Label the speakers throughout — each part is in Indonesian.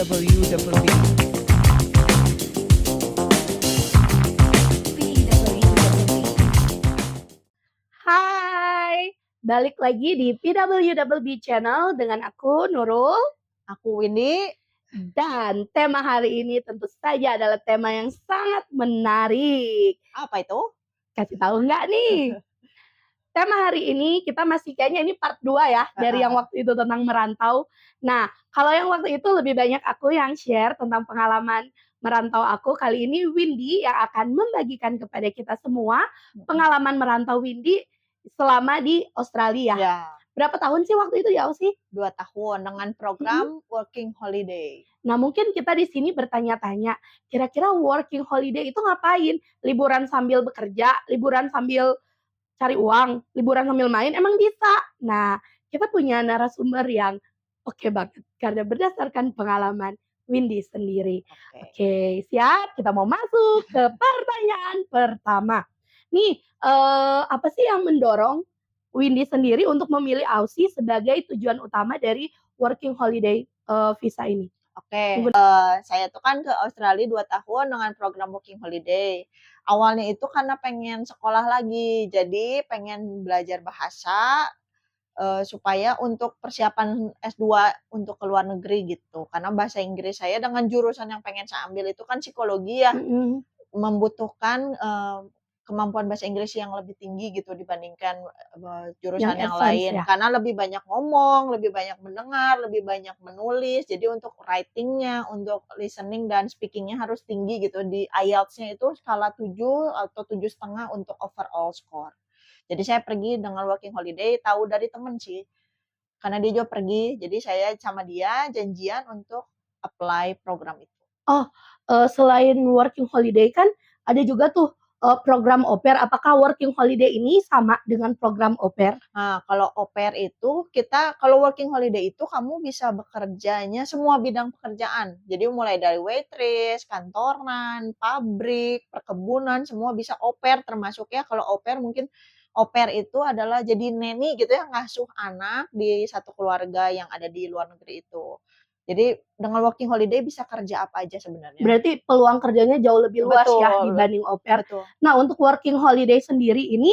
Speaker 1: PWWB.
Speaker 2: Hai, balik lagi di PWWB Channel dengan aku Nurul.
Speaker 3: Aku Windy.
Speaker 2: Dan tema hari ini tentu saja adalah tema yang sangat menarik.
Speaker 3: Apa itu?
Speaker 2: Kasih tahu nggak nih? Tema hari ini kita masih kayaknya ini part 2 ya dari yang waktu itu tentang merantau. Nah, kalau yang waktu itu lebih banyak aku yang share tentang pengalaman merantau aku. Kali ini Windy yang akan membagikan kepada kita semua pengalaman merantau Windy selama di Australia.
Speaker 3: Ya,
Speaker 2: Berapa tahun sih waktu itu ya Ausi?
Speaker 3: 2 tahun dengan program Working Holiday.
Speaker 2: Nah, mungkin kita di sini bertanya-tanya, kira-kira working holiday itu ngapain? Liburan sambil bekerja, liburan sambil cari uang, liburan sambil main, emang bisa? Nah, kita punya narasumber yang oke banget karena berdasarkan pengalaman Windy sendiri. Oke, siap? Kita mau masuk ke pertanyaan pertama. Nih, apa sih yang mendorong Windy sendiri untuk memilih Aussie sebagai tujuan utama dari working holiday visa ini?
Speaker 3: Oke, saya tuh kan ke Australia 2 tahun dengan program Working Holiday. Awalnya itu karena pengen sekolah lagi, jadi pengen belajar bahasa supaya untuk persiapan S2 untuk ke luar negeri gitu. Karena bahasa Inggris saya dengan jurusan yang pengen saya ambil itu kan psikologi ya, membutuhkan kemampuan bahasa Inggris yang lebih tinggi gitu dibandingkan jurusan yang lain.
Speaker 2: Ya?
Speaker 3: Karena lebih banyak ngomong, lebih banyak mendengar, lebih banyak menulis. Jadi untuk writing-nya, untuk listening dan speaking-nya harus tinggi gitu. Di IELTS-nya itu skala 7 atau 7,5 untuk overall score. Jadi saya pergi dengan working holiday, tahu dari temen sih. Karena dia juga pergi, jadi saya sama dia janjian untuk apply program itu.
Speaker 2: Selain working holiday kan ada juga tuh program au pair. Apakah working holiday ini sama dengan program au pair?
Speaker 3: Nah, kalau au pair itu kalau working holiday itu kamu bisa bekerjanya semua bidang pekerjaan. Jadi mulai dari waitress, kantoran, pabrik, perkebunan, semua bisa au pair termasuk ya. Kalau au pair mungkin au pair itu adalah jadi neni gitu ya, ngasuh anak di satu keluarga yang ada di luar negeri itu. Jadi dengan working holiday bisa kerja apa aja sebenarnya.
Speaker 2: Berarti peluang kerjanya jauh lebih luas ya dibanding au pair.
Speaker 3: Betul.
Speaker 2: Nah, untuk working holiday sendiri ini,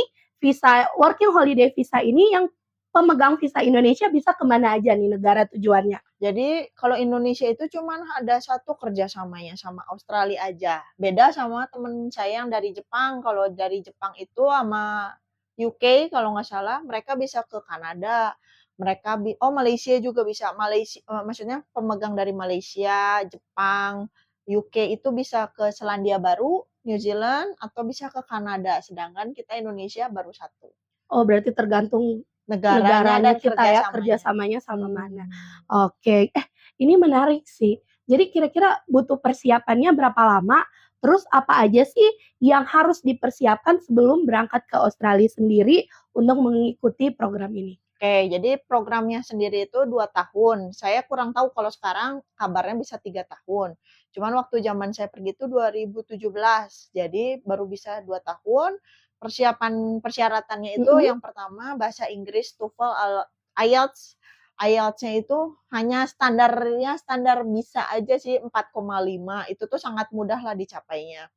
Speaker 2: working holiday visa ini yang pemegang visa Indonesia bisa kemana aja nih negara tujuannya?
Speaker 3: Jadi kalau Indonesia itu cuman ada satu kerjasamanya sama Australia aja. Beda sama temen saya yang dari Jepang. Kalau dari Jepang itu sama UK kalau nggak salah, mereka bisa ke Kanada. Malaysia juga bisa. Maksudnya pemegang dari Malaysia, Jepang, UK itu bisa ke Selandia Baru, New Zealand, atau bisa ke Kanada. Sedangkan kita Indonesia baru satu.
Speaker 2: Oh, berarti tergantung
Speaker 3: Negaranya dan
Speaker 2: kita ya, kerjasamanya sama mana. Oke, ini menarik sih. Jadi kira-kira butuh persiapannya berapa lama? Terus apa aja sih yang harus dipersiapkan sebelum berangkat ke Australia sendiri untuk mengikuti program ini?
Speaker 3: Oke, jadi programnya sendiri itu 2 tahun. Saya kurang tahu kalau sekarang kabarnya bisa 3 tahun. Cuman waktu zaman saya pergi itu 2017. Jadi baru bisa 2 tahun. Persyaratannya itu yang pertama bahasa Inggris TOEFL, IELTS. IELTS-nya itu hanya standar bisa aja sih 4,5. Itu tuh sangat mudah lah dicapainya.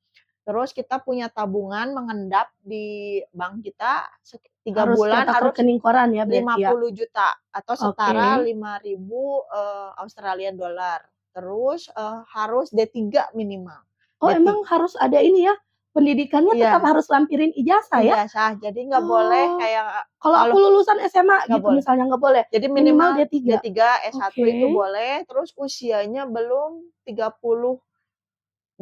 Speaker 3: Terus kita punya tabungan mengendap di bank kita 3 bulan harus
Speaker 2: rekening koran ya berarti
Speaker 3: 50 juta atau setara 5.000 Australian dollar. Terus harus D3 minimal.
Speaker 2: Oh, emang harus ada ini ya? Pendidikannya tetap harus lampirin ijazah ya?
Speaker 3: Ijazah, jadi nggak boleh kayak
Speaker 2: kalau aku lulusan SMA gitu
Speaker 3: boleh.
Speaker 2: Misalnya nggak boleh.
Speaker 3: Jadi minimal
Speaker 2: D3,
Speaker 3: S1 itu boleh, terus usianya belum 30.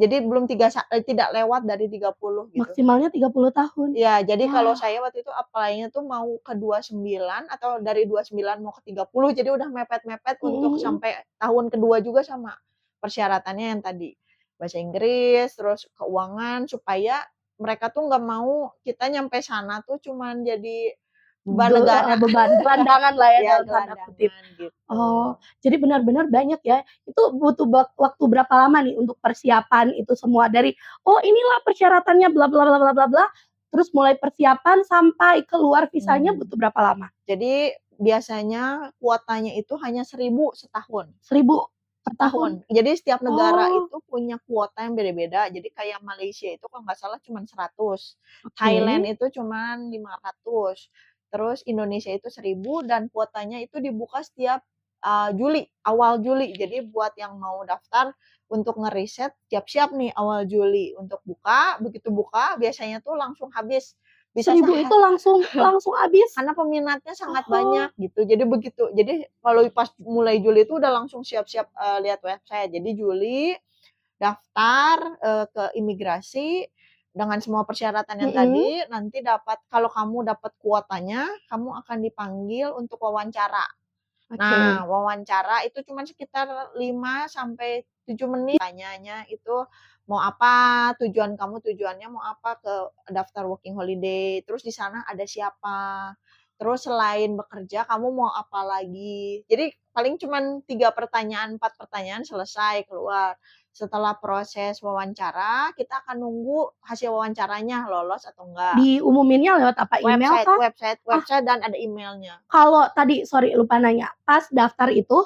Speaker 3: Jadi belum tidak lewat dari 30 gitu.
Speaker 2: Maksimalnya 30 tahun.
Speaker 3: Ya, jadi kalau saya waktu itu apply-nya tuh mau ke 29 atau dari 29 mau ke 30, jadi udah mepet-mepet untuk sampai tahun kedua juga sama persyaratannya yang tadi. Bahasa Inggris, terus keuangan, supaya mereka tuh nggak mau kita nyampe sana tuh cuman jadi beban negara.
Speaker 2: Gelandangan lah ya dalam tanda kutip.
Speaker 3: Gitu.
Speaker 2: Oh, jadi benar-benar banyak ya. Itu butuh waktu berapa lama nih untuk persiapan itu semua dari inilah persyaratannya bla bla bla bla bla bla. Terus mulai persiapan sampai keluar visanya butuh berapa lama?
Speaker 3: Jadi biasanya kuotanya itu hanya 1.000 setahun.
Speaker 2: 1.000 per tahun?
Speaker 3: Setahun. Jadi setiap negara
Speaker 2: Oh,
Speaker 3: itu punya kuota yang beda-beda. Jadi kayak Malaysia itu kalau nggak salah cuman 100,
Speaker 2: oke.
Speaker 3: Thailand itu cuman 500, terus Indonesia itu 1.000 dan kuotanya itu dibuka setiap, Juli, awal Juli. Jadi buat yang mau daftar untuk ngeriset, siap-siap nih awal Juli untuk buka, begitu buka biasanya tuh langsung habis. Bisa
Speaker 2: 1.000 itu langsung langsung habis?
Speaker 3: karena peminatnya sangat
Speaker 2: Oh,
Speaker 3: banyak gitu. Jadi begitu. Jadi kalau pas mulai Juli itu udah langsung siap-siap, lihat website. Jadi Juli daftar, ke imigrasi dengan semua persyaratan yang
Speaker 2: mhm,
Speaker 3: tadi, nanti dapat kalau kamu dapat kuotanya, kamu akan dipanggil untuk wawancara.
Speaker 2: oke.
Speaker 3: Nah, wawancara itu cuman sekitar 5 sampai 7 menit, tanyanya itu mau apa, tujuannya mau apa, ke daftar working holiday, terus di sana ada siapa, terus selain bekerja kamu mau apa lagi. Jadi paling cuman 3 pertanyaan, 4 pertanyaan selesai keluar. Setelah proses wawancara, kita akan nunggu hasil wawancaranya lolos atau enggak.
Speaker 2: Diumuminnya lewat apa, email
Speaker 3: Website
Speaker 2: kah?
Speaker 3: website
Speaker 2: Ah,
Speaker 3: website dan ada emailnya.
Speaker 2: kalau tadi sorry lupa nanya, pas daftar itu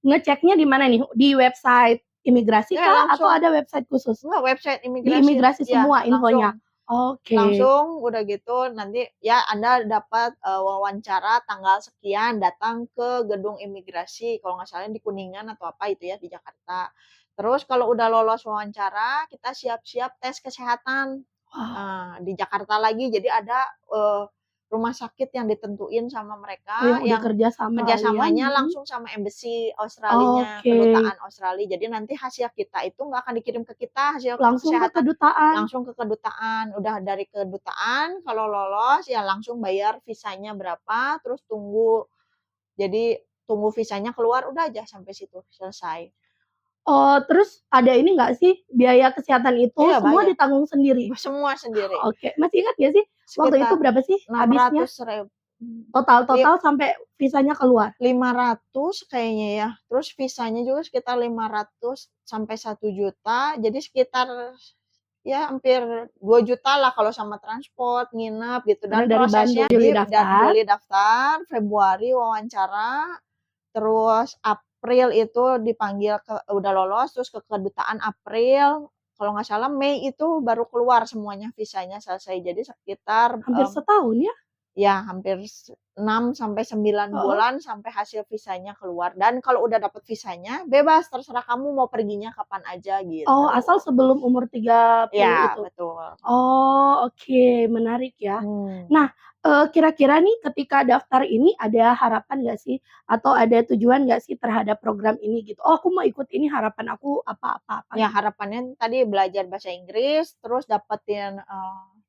Speaker 2: ngeceknya di mana nih? Di website imigrasi
Speaker 3: Ya
Speaker 2: kah atau
Speaker 3: langsung.
Speaker 2: ada website khusus?
Speaker 3: Enggak, website
Speaker 2: Di
Speaker 3: imigrasi,
Speaker 2: imigrasi
Speaker 3: ya
Speaker 2: semua infonya?
Speaker 3: langsung
Speaker 2: Oke,
Speaker 3: langsung udah gitu nanti ya Anda dapat, wawancara tanggal sekian datang ke gedung imigrasi, kalau nggak salah di Kuningan atau apa itu ya di Jakarta. Terus kalau udah lolos wawancara, kita siap-siap tes kesehatan,
Speaker 2: wow,
Speaker 3: di Jakarta lagi. Jadi ada, rumah sakit yang ditentuin sama
Speaker 2: oh
Speaker 3: mereka
Speaker 2: yang udah
Speaker 3: yang
Speaker 2: kerja sama kalian,
Speaker 3: kerjasamanya
Speaker 2: mhm,
Speaker 3: langsung sama embassy Australinya,
Speaker 2: oke,
Speaker 3: kedutaan Australia. Jadi nanti hasil kita itu nggak akan dikirim ke kita, hasil
Speaker 2: langsung ke
Speaker 3: kesehatan
Speaker 2: kedutaan?
Speaker 3: langsung ke kedutaan. Udah dari kedutaan kalau lolos ya langsung bayar visanya berapa, terus tunggu. Jadi tunggu visanya keluar, udah aja sampai situ, selesai.
Speaker 2: Oh, terus ada ini nggak sih, biaya kesehatan itu
Speaker 3: Iya
Speaker 2: semua
Speaker 3: bayar,
Speaker 2: ditanggung sendiri?
Speaker 3: semua sendiri.
Speaker 2: Oke, masih ingat nggak sih waktu itu
Speaker 3: Sekitar
Speaker 2: berapa sih habisnya?
Speaker 3: 600.000,
Speaker 2: Total-total sampai visanya keluar?
Speaker 3: 500 kayaknya ya, terus visanya juga sekitar 500 sampai 1 juta, jadi sekitar ya hampir 2 juta lah kalau sama transport, nginep gitu
Speaker 2: Karena
Speaker 3: dan
Speaker 2: dari
Speaker 3: prosesnya
Speaker 2: Bandung Juli daftar,
Speaker 3: Juli daftar, Februari wawancara, terus April itu dipanggil udah lolos terus ke kedutaan April, kalau nggak salah Mei itu baru keluar semuanya visanya selesai. Jadi sekitar,
Speaker 2: hampir setahun ya?
Speaker 3: ya hampir 6 sampai 9
Speaker 2: Heeh.
Speaker 3: bulan sampai hasil visanya keluar dan kalau udah dapet visanya, bebas terserah kamu mau perginya kapan aja
Speaker 2: Oh,
Speaker 3: gitu.
Speaker 2: asal sebelum umur 30
Speaker 3: Iya
Speaker 2: itu?
Speaker 3: betul.
Speaker 2: Oh, oke, menarik ya.
Speaker 3: Mmm,
Speaker 2: Nah, kira-kira nih ketika daftar ini ada harapan nggak sih? Atau ada tujuan nggak sih terhadap program ini gitu? "Oh, aku mau ikut ini, harapan aku apa apa apa,"
Speaker 3: ya
Speaker 2: gitu.
Speaker 3: harapannya tadi belajar bahasa Inggris, terus dapetin,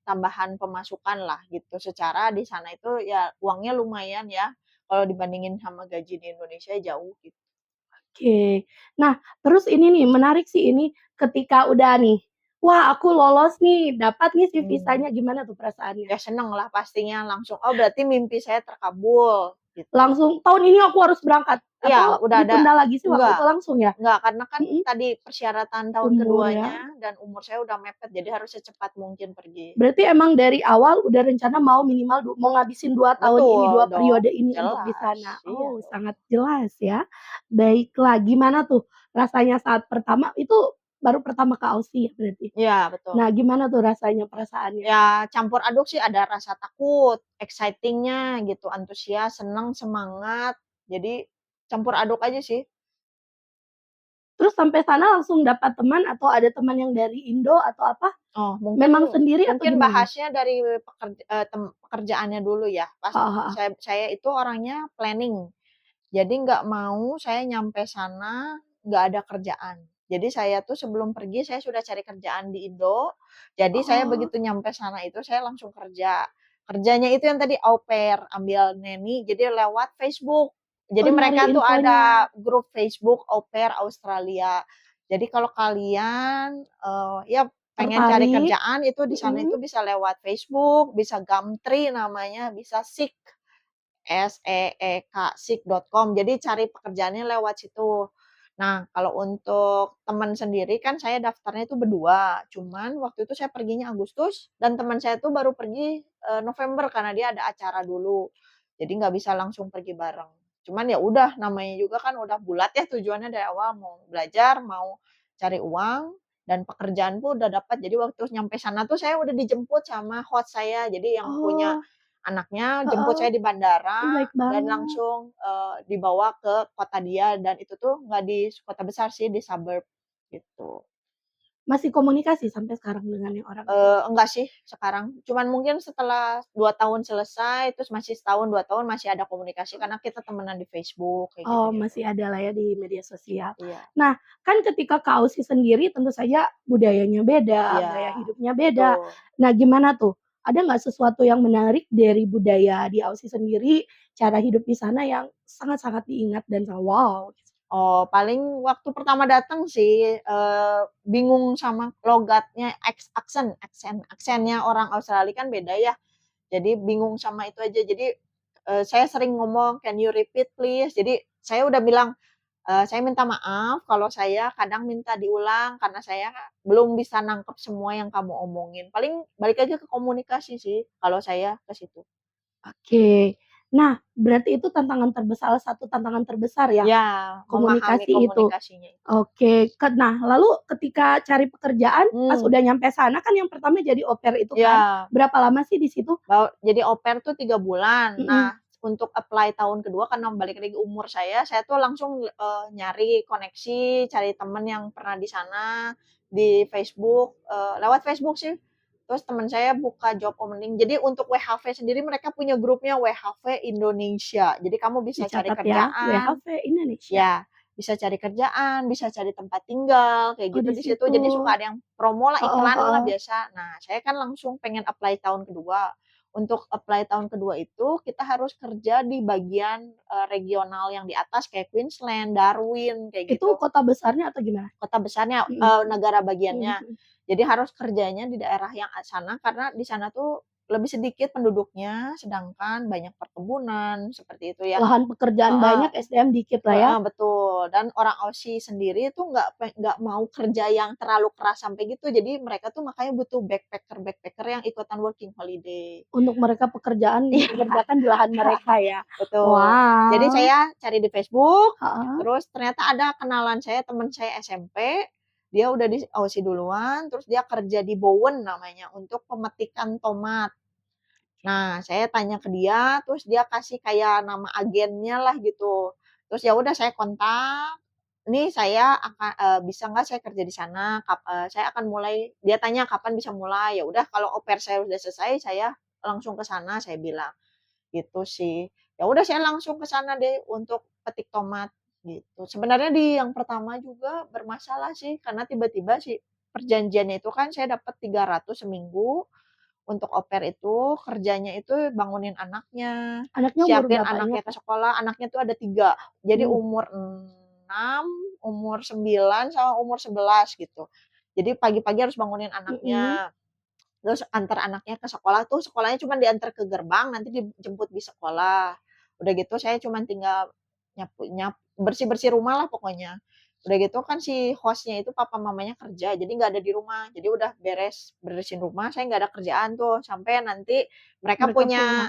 Speaker 3: tambahan pemasukan lah gitu, secara di sana itu ya uangnya lumayan ya, kalau dibandingin sama gaji di Indonesia jauh gitu.
Speaker 2: Oke. Nah, terus ini nih, menarik sih ini, ketika udah nih, "Wah, aku lolos nih, dapat nih si
Speaker 3: Mmm.
Speaker 2: visanya," gimana tuh perasaannya?
Speaker 3: Ya seneng lah pastinya langsung, "Oh berarti mimpi saya terkabul," gitu.
Speaker 2: Langsung, "Tahun ini aku harus berangkat,"
Speaker 3: Iya,
Speaker 2: atau
Speaker 3: udah ada.
Speaker 2: ditunda lagi sih waktu itu
Speaker 3: Enggak
Speaker 2: langsung ya?
Speaker 3: enggak, karena kan
Speaker 2: Mhm,
Speaker 3: tadi persyaratan tahun
Speaker 2: umur ya.
Speaker 3: keduanya dan umur saya udah mepet, jadi harus secepat mungkin pergi.
Speaker 2: Berarti emang dari awal udah rencana mau minimal mau ngabisin 2 tahun ini,
Speaker 3: Betul
Speaker 2: 2
Speaker 3: dong,
Speaker 2: periode ini untuk di
Speaker 3: jelas.
Speaker 2: sana.
Speaker 3: Iya
Speaker 2: Oh,
Speaker 3: dong.
Speaker 2: sangat jelas ya. Baiklah, gimana tuh rasanya saat pertama itu baru pertama ke Aussie ya berarti?
Speaker 3: Iya betul.
Speaker 2: Nah, gimana tuh rasanya, perasaannya?
Speaker 3: Ya campur aduk sih, ada rasa takut, exciting-nya gitu, antusias, seneng, semangat, jadi campur aduk aja sih.
Speaker 2: Terus sampai sana langsung dapat teman atau ada teman yang dari Indo atau apa?
Speaker 3: Oh, mungkin
Speaker 2: Memang sendiri atau
Speaker 3: mungkin
Speaker 2: gimana?
Speaker 3: bahasnya dari pekerjaannya dulu ya. Pas
Speaker 2: Heeh heeh.
Speaker 3: saya itu orangnya planning. Jadi nggak mau saya nyampe sana nggak ada kerjaan. Jadi saya tuh sebelum pergi saya sudah cari kerjaan di Indo. Jadi saya
Speaker 2: Oh,
Speaker 3: begitu nyampe sana itu saya langsung kerja. Kerjanya itu yang tadi au pair, ambil neni, jadi lewat Facebook. Jadi
Speaker 2: oh nyari
Speaker 3: mereka tuh
Speaker 2: infonya,
Speaker 3: ada grup Facebook au pair Australia. Jadi kalau kalian, ya pengen cari
Speaker 2: tertarik
Speaker 3: kerjaan itu di sana
Speaker 2: mhm,
Speaker 3: itu bisa lewat Facebook, bisa Gumtree namanya, bisa Seek. seek.com. Jadi cari pekerjaannya lewat situ. Nah, kalau untuk teman sendiri kan saya daftarnya itu berdua, cuman waktu itu saya perginya Agustus dan teman saya tuh baru pergi, November karena dia ada acara dulu. Jadi nggak bisa langsung pergi bareng. Cuman ya udah namanya juga kan udah bulat ya tujuannya dari awal mau belajar, mau cari uang dan pekerjaan pun udah dapat. Jadi waktu nyampe sana tuh saya udah dijemput sama host saya. Jadi yang punya
Speaker 2: Oh,
Speaker 3: anaknya jemput
Speaker 2: heeh.
Speaker 3: saya di
Speaker 2: Ih,
Speaker 3: bandara
Speaker 2: baik
Speaker 3: dan
Speaker 2: banget.
Speaker 3: langsung, dibawa ke kota dia dan itu tuh nggak di kota besar sih, di suburb gitu.
Speaker 2: Masih komunikasi sampai sekarang dengan yang orang itu?
Speaker 3: Enggak sih sekarang, cuman mungkin setelah 2 tahun selesai, terus masih setahun, 2 tahun masih ada komunikasi karena kita temenan di Facebook kayak
Speaker 2: Oh,
Speaker 3: gitu-gitu.
Speaker 2: masih ada lah ya di media sosial.
Speaker 3: Iya
Speaker 2: Nah, kan ketika ke Aussie sendiri tentu saja budayanya beda,
Speaker 3: iya,
Speaker 2: gaya hidupnya beda.
Speaker 3: betul.
Speaker 2: Nah, gimana tuh? Ada nggak sesuatu yang menarik dari budaya di Aussie sendiri, cara hidup di sana yang sangat-sangat diingat dan wow?
Speaker 3: Oh, paling waktu pertama datang sih, bingung sama logatnya, aksennya orang Australia kan beda ya, jadi bingung sama itu aja. Jadi, saya sering ngomong, "Can you repeat please?" Jadi saya udah bilang, "Saya minta maaf kalau saya kadang minta diulang karena saya belum bisa nangkep semua yang kamu omongin." Paling balik lagi ke komunikasi sih kalau saya ke situ.
Speaker 2: Oke. Nah, berarti itu salah satu tantangan terbesar ya,
Speaker 3: Ya, memahami
Speaker 2: komunikasi itu?
Speaker 3: komunikasinya itu.
Speaker 2: Oke, nah lalu ketika cari pekerjaan pas
Speaker 3: Mmm,
Speaker 2: udah nyampe sana kan yang pertama jadi au pair itu kan,
Speaker 3: iya.
Speaker 2: berapa lama sih di situ?
Speaker 3: Jadi au pair tuh 3 bulan.
Speaker 2: Mhm,
Speaker 3: Nah, untuk apply tahun kedua karena balik lagi umur saya tuh langsung, nyari koneksi, cari temen yang pernah di sana, di Facebook, lewat Facebook sih. Terus temen saya buka job opening. Jadi untuk WHV sendiri mereka punya grupnya WHV Indonesia. Jadi kamu bisa cari
Speaker 2: dicatat ya,
Speaker 3: kerjaan
Speaker 2: WHV Indonesia.
Speaker 3: ya, bisa cari kerjaan, bisa cari tempat tinggal, kayak
Speaker 2: Oh
Speaker 3: gitu
Speaker 2: di
Speaker 3: di situ.
Speaker 2: situ.
Speaker 3: Jadi suka ada yang promo lah,
Speaker 2: Heeh
Speaker 3: iklan lah
Speaker 2: heeh.
Speaker 3: biasa. Nah, saya kan langsung pengen apply tahun kedua. Untuk apply tahun kedua itu kita harus kerja di bagian, regional yang di atas kayak Queensland, Darwin, kayak
Speaker 2: Itu
Speaker 3: gitu.
Speaker 2: kota besarnya atau gimana?
Speaker 3: Kota besarnya,
Speaker 2: Mhm,
Speaker 3: negara
Speaker 2: mhm
Speaker 3: bagiannya.
Speaker 2: mhm.
Speaker 3: Jadi harus kerjanya di daerah yang sana karena di sana tuh lebih sedikit penduduknya, sedangkan banyak perkebunan, seperti itu ya.
Speaker 2: Lahan pekerjaan
Speaker 3: Heeh.
Speaker 2: banyak, SDM dikit lah ya?
Speaker 3: Heeh, betul. Dan orang Aussie sendiri itu nggak mau kerja yang terlalu keras sampai gitu. Jadi mereka tuh makanya butuh backpacker-backpacker yang ikutan working holiday.
Speaker 2: Untuk mereka pekerjaan
Speaker 3: Iya,
Speaker 2: dikerjakan di lahan mereka ya?
Speaker 3: betul. Jadi
Speaker 2: Wow,
Speaker 3: saya cari di Facebook,
Speaker 2: heeh.
Speaker 3: terus ternyata ada kenalan saya, teman saya SMP, dia udah di Aussie duluan, terus dia kerja di Bowen namanya, untuk pemetikan tomat. Nah, saya tanya ke dia, terus dia kasih kayak nama agennya lah gitu. Terus ya udah saya kontak, "Nih saya akan bisa nggak saya kerja di sana? Saya akan mulai," dia tanya, "Kapan bisa mulai?" Ya udah kalau au pair saya udah selesai, saya langsung ke sana, saya bilang, gitu sih. Ya udah saya langsung ke sana deh untuk petik tomat, gitu. Sebenarnya di yang pertama juga bermasalah sih, karena tiba-tiba perjanjiannya itu kan saya dapat 300 seminggu, untuk au pair itu, kerjanya itu bangunin anaknya,
Speaker 2: Anaknya umur
Speaker 3: siapin
Speaker 2: berapa
Speaker 3: anaknya
Speaker 2: ingat
Speaker 3: ke
Speaker 2: nggak?
Speaker 3: sekolah, anaknya tuh ada 3. Jadi
Speaker 2: Uh,
Speaker 3: umur 6, umur 9, sama umur 11 gitu. Jadi pagi-pagi harus bangunin
Speaker 2: mhm.
Speaker 3: anaknya, terus antar anaknya ke sekolah tuh sekolahnya cuman diantar ke gerbang, nanti dijemput di sekolah. Udah gitu saya cuman tinggal bersih-bersih rumah lah pokoknya. Udah gitu kan si host-nya itu papa mamanya kerja, jadi nggak ada di rumah. Jadi udah beres bersihin rumah, saya nggak ada kerjaan tuh, sampai nanti mereka
Speaker 2: Mereka pulang.
Speaker 3: punya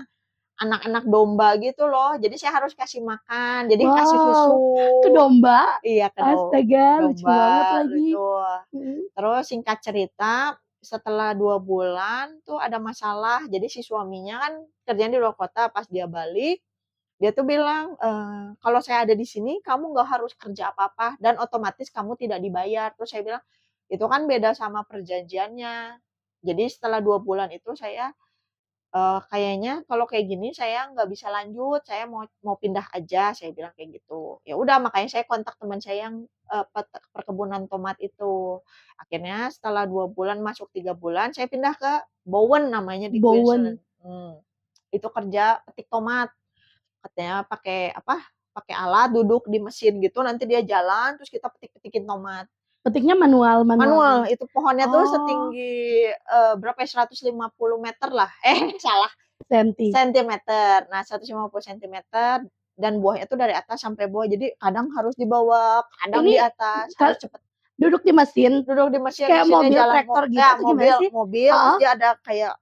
Speaker 3: anak-anak domba gitu loh, jadi saya harus kasih makan, jadi kasih
Speaker 2: Wow, ke
Speaker 3: susu.
Speaker 2: domba?
Speaker 3: Iya, ke
Speaker 2: Astaga, lucu banget
Speaker 3: domba,
Speaker 2: lagi.
Speaker 3: gitu.
Speaker 2: Mhm.
Speaker 3: Terus singkat cerita, setelah 2 bulan tuh ada masalah, jadi si suaminya kan kerjanya di luar kota, pas dia balik, dia tuh bilang, "Kalau saya ada di sini, kamu nggak harus kerja apa-apa dan otomatis kamu tidak dibayar." Terus saya bilang, "Itu kan beda sama perjanjiannya." Jadi setelah 2 bulan itu saya, "Kayaknya kalau kayak gini saya nggak bisa lanjut, saya mau mau pindah aja," saya bilang kayak gitu. Ya udah makanya saya kontak teman saya yang, perkebunan tomat itu. Akhirnya setelah 2 bulan masuk 3 bulan, saya pindah ke Bowen namanya di Queensland.
Speaker 2: Bowen.
Speaker 3: Itu kerja petik tomat. Katanya pakai apa, pakai alat duduk di mesin gitu, nanti dia jalan, terus kita petik-petikin tomat.
Speaker 2: Petiknya manual manual
Speaker 3: Manual,
Speaker 2: gitu?
Speaker 3: itu pohonnya tuh
Speaker 2: Oh,
Speaker 3: setinggi, berapa ya, 150 meter lah, salah,
Speaker 2: senti.
Speaker 3: sentimeter. Nah, 150 sentimeter dan buahnya tuh dari atas sampai bawah, jadi kadang harus di bawah, kadang
Speaker 2: Ini
Speaker 3: di atas,
Speaker 2: ka
Speaker 3: harus cepet
Speaker 2: duduk di mesin?
Speaker 3: duduk di mesin,
Speaker 2: Kayak
Speaker 3: mesinnya
Speaker 2: mobil
Speaker 3: jalan
Speaker 2: traktor gitu
Speaker 3: ya
Speaker 2: atau gimana
Speaker 3: mobil
Speaker 2: sih?
Speaker 3: mobil, terus
Speaker 2: Heeh
Speaker 3: dia ada kayak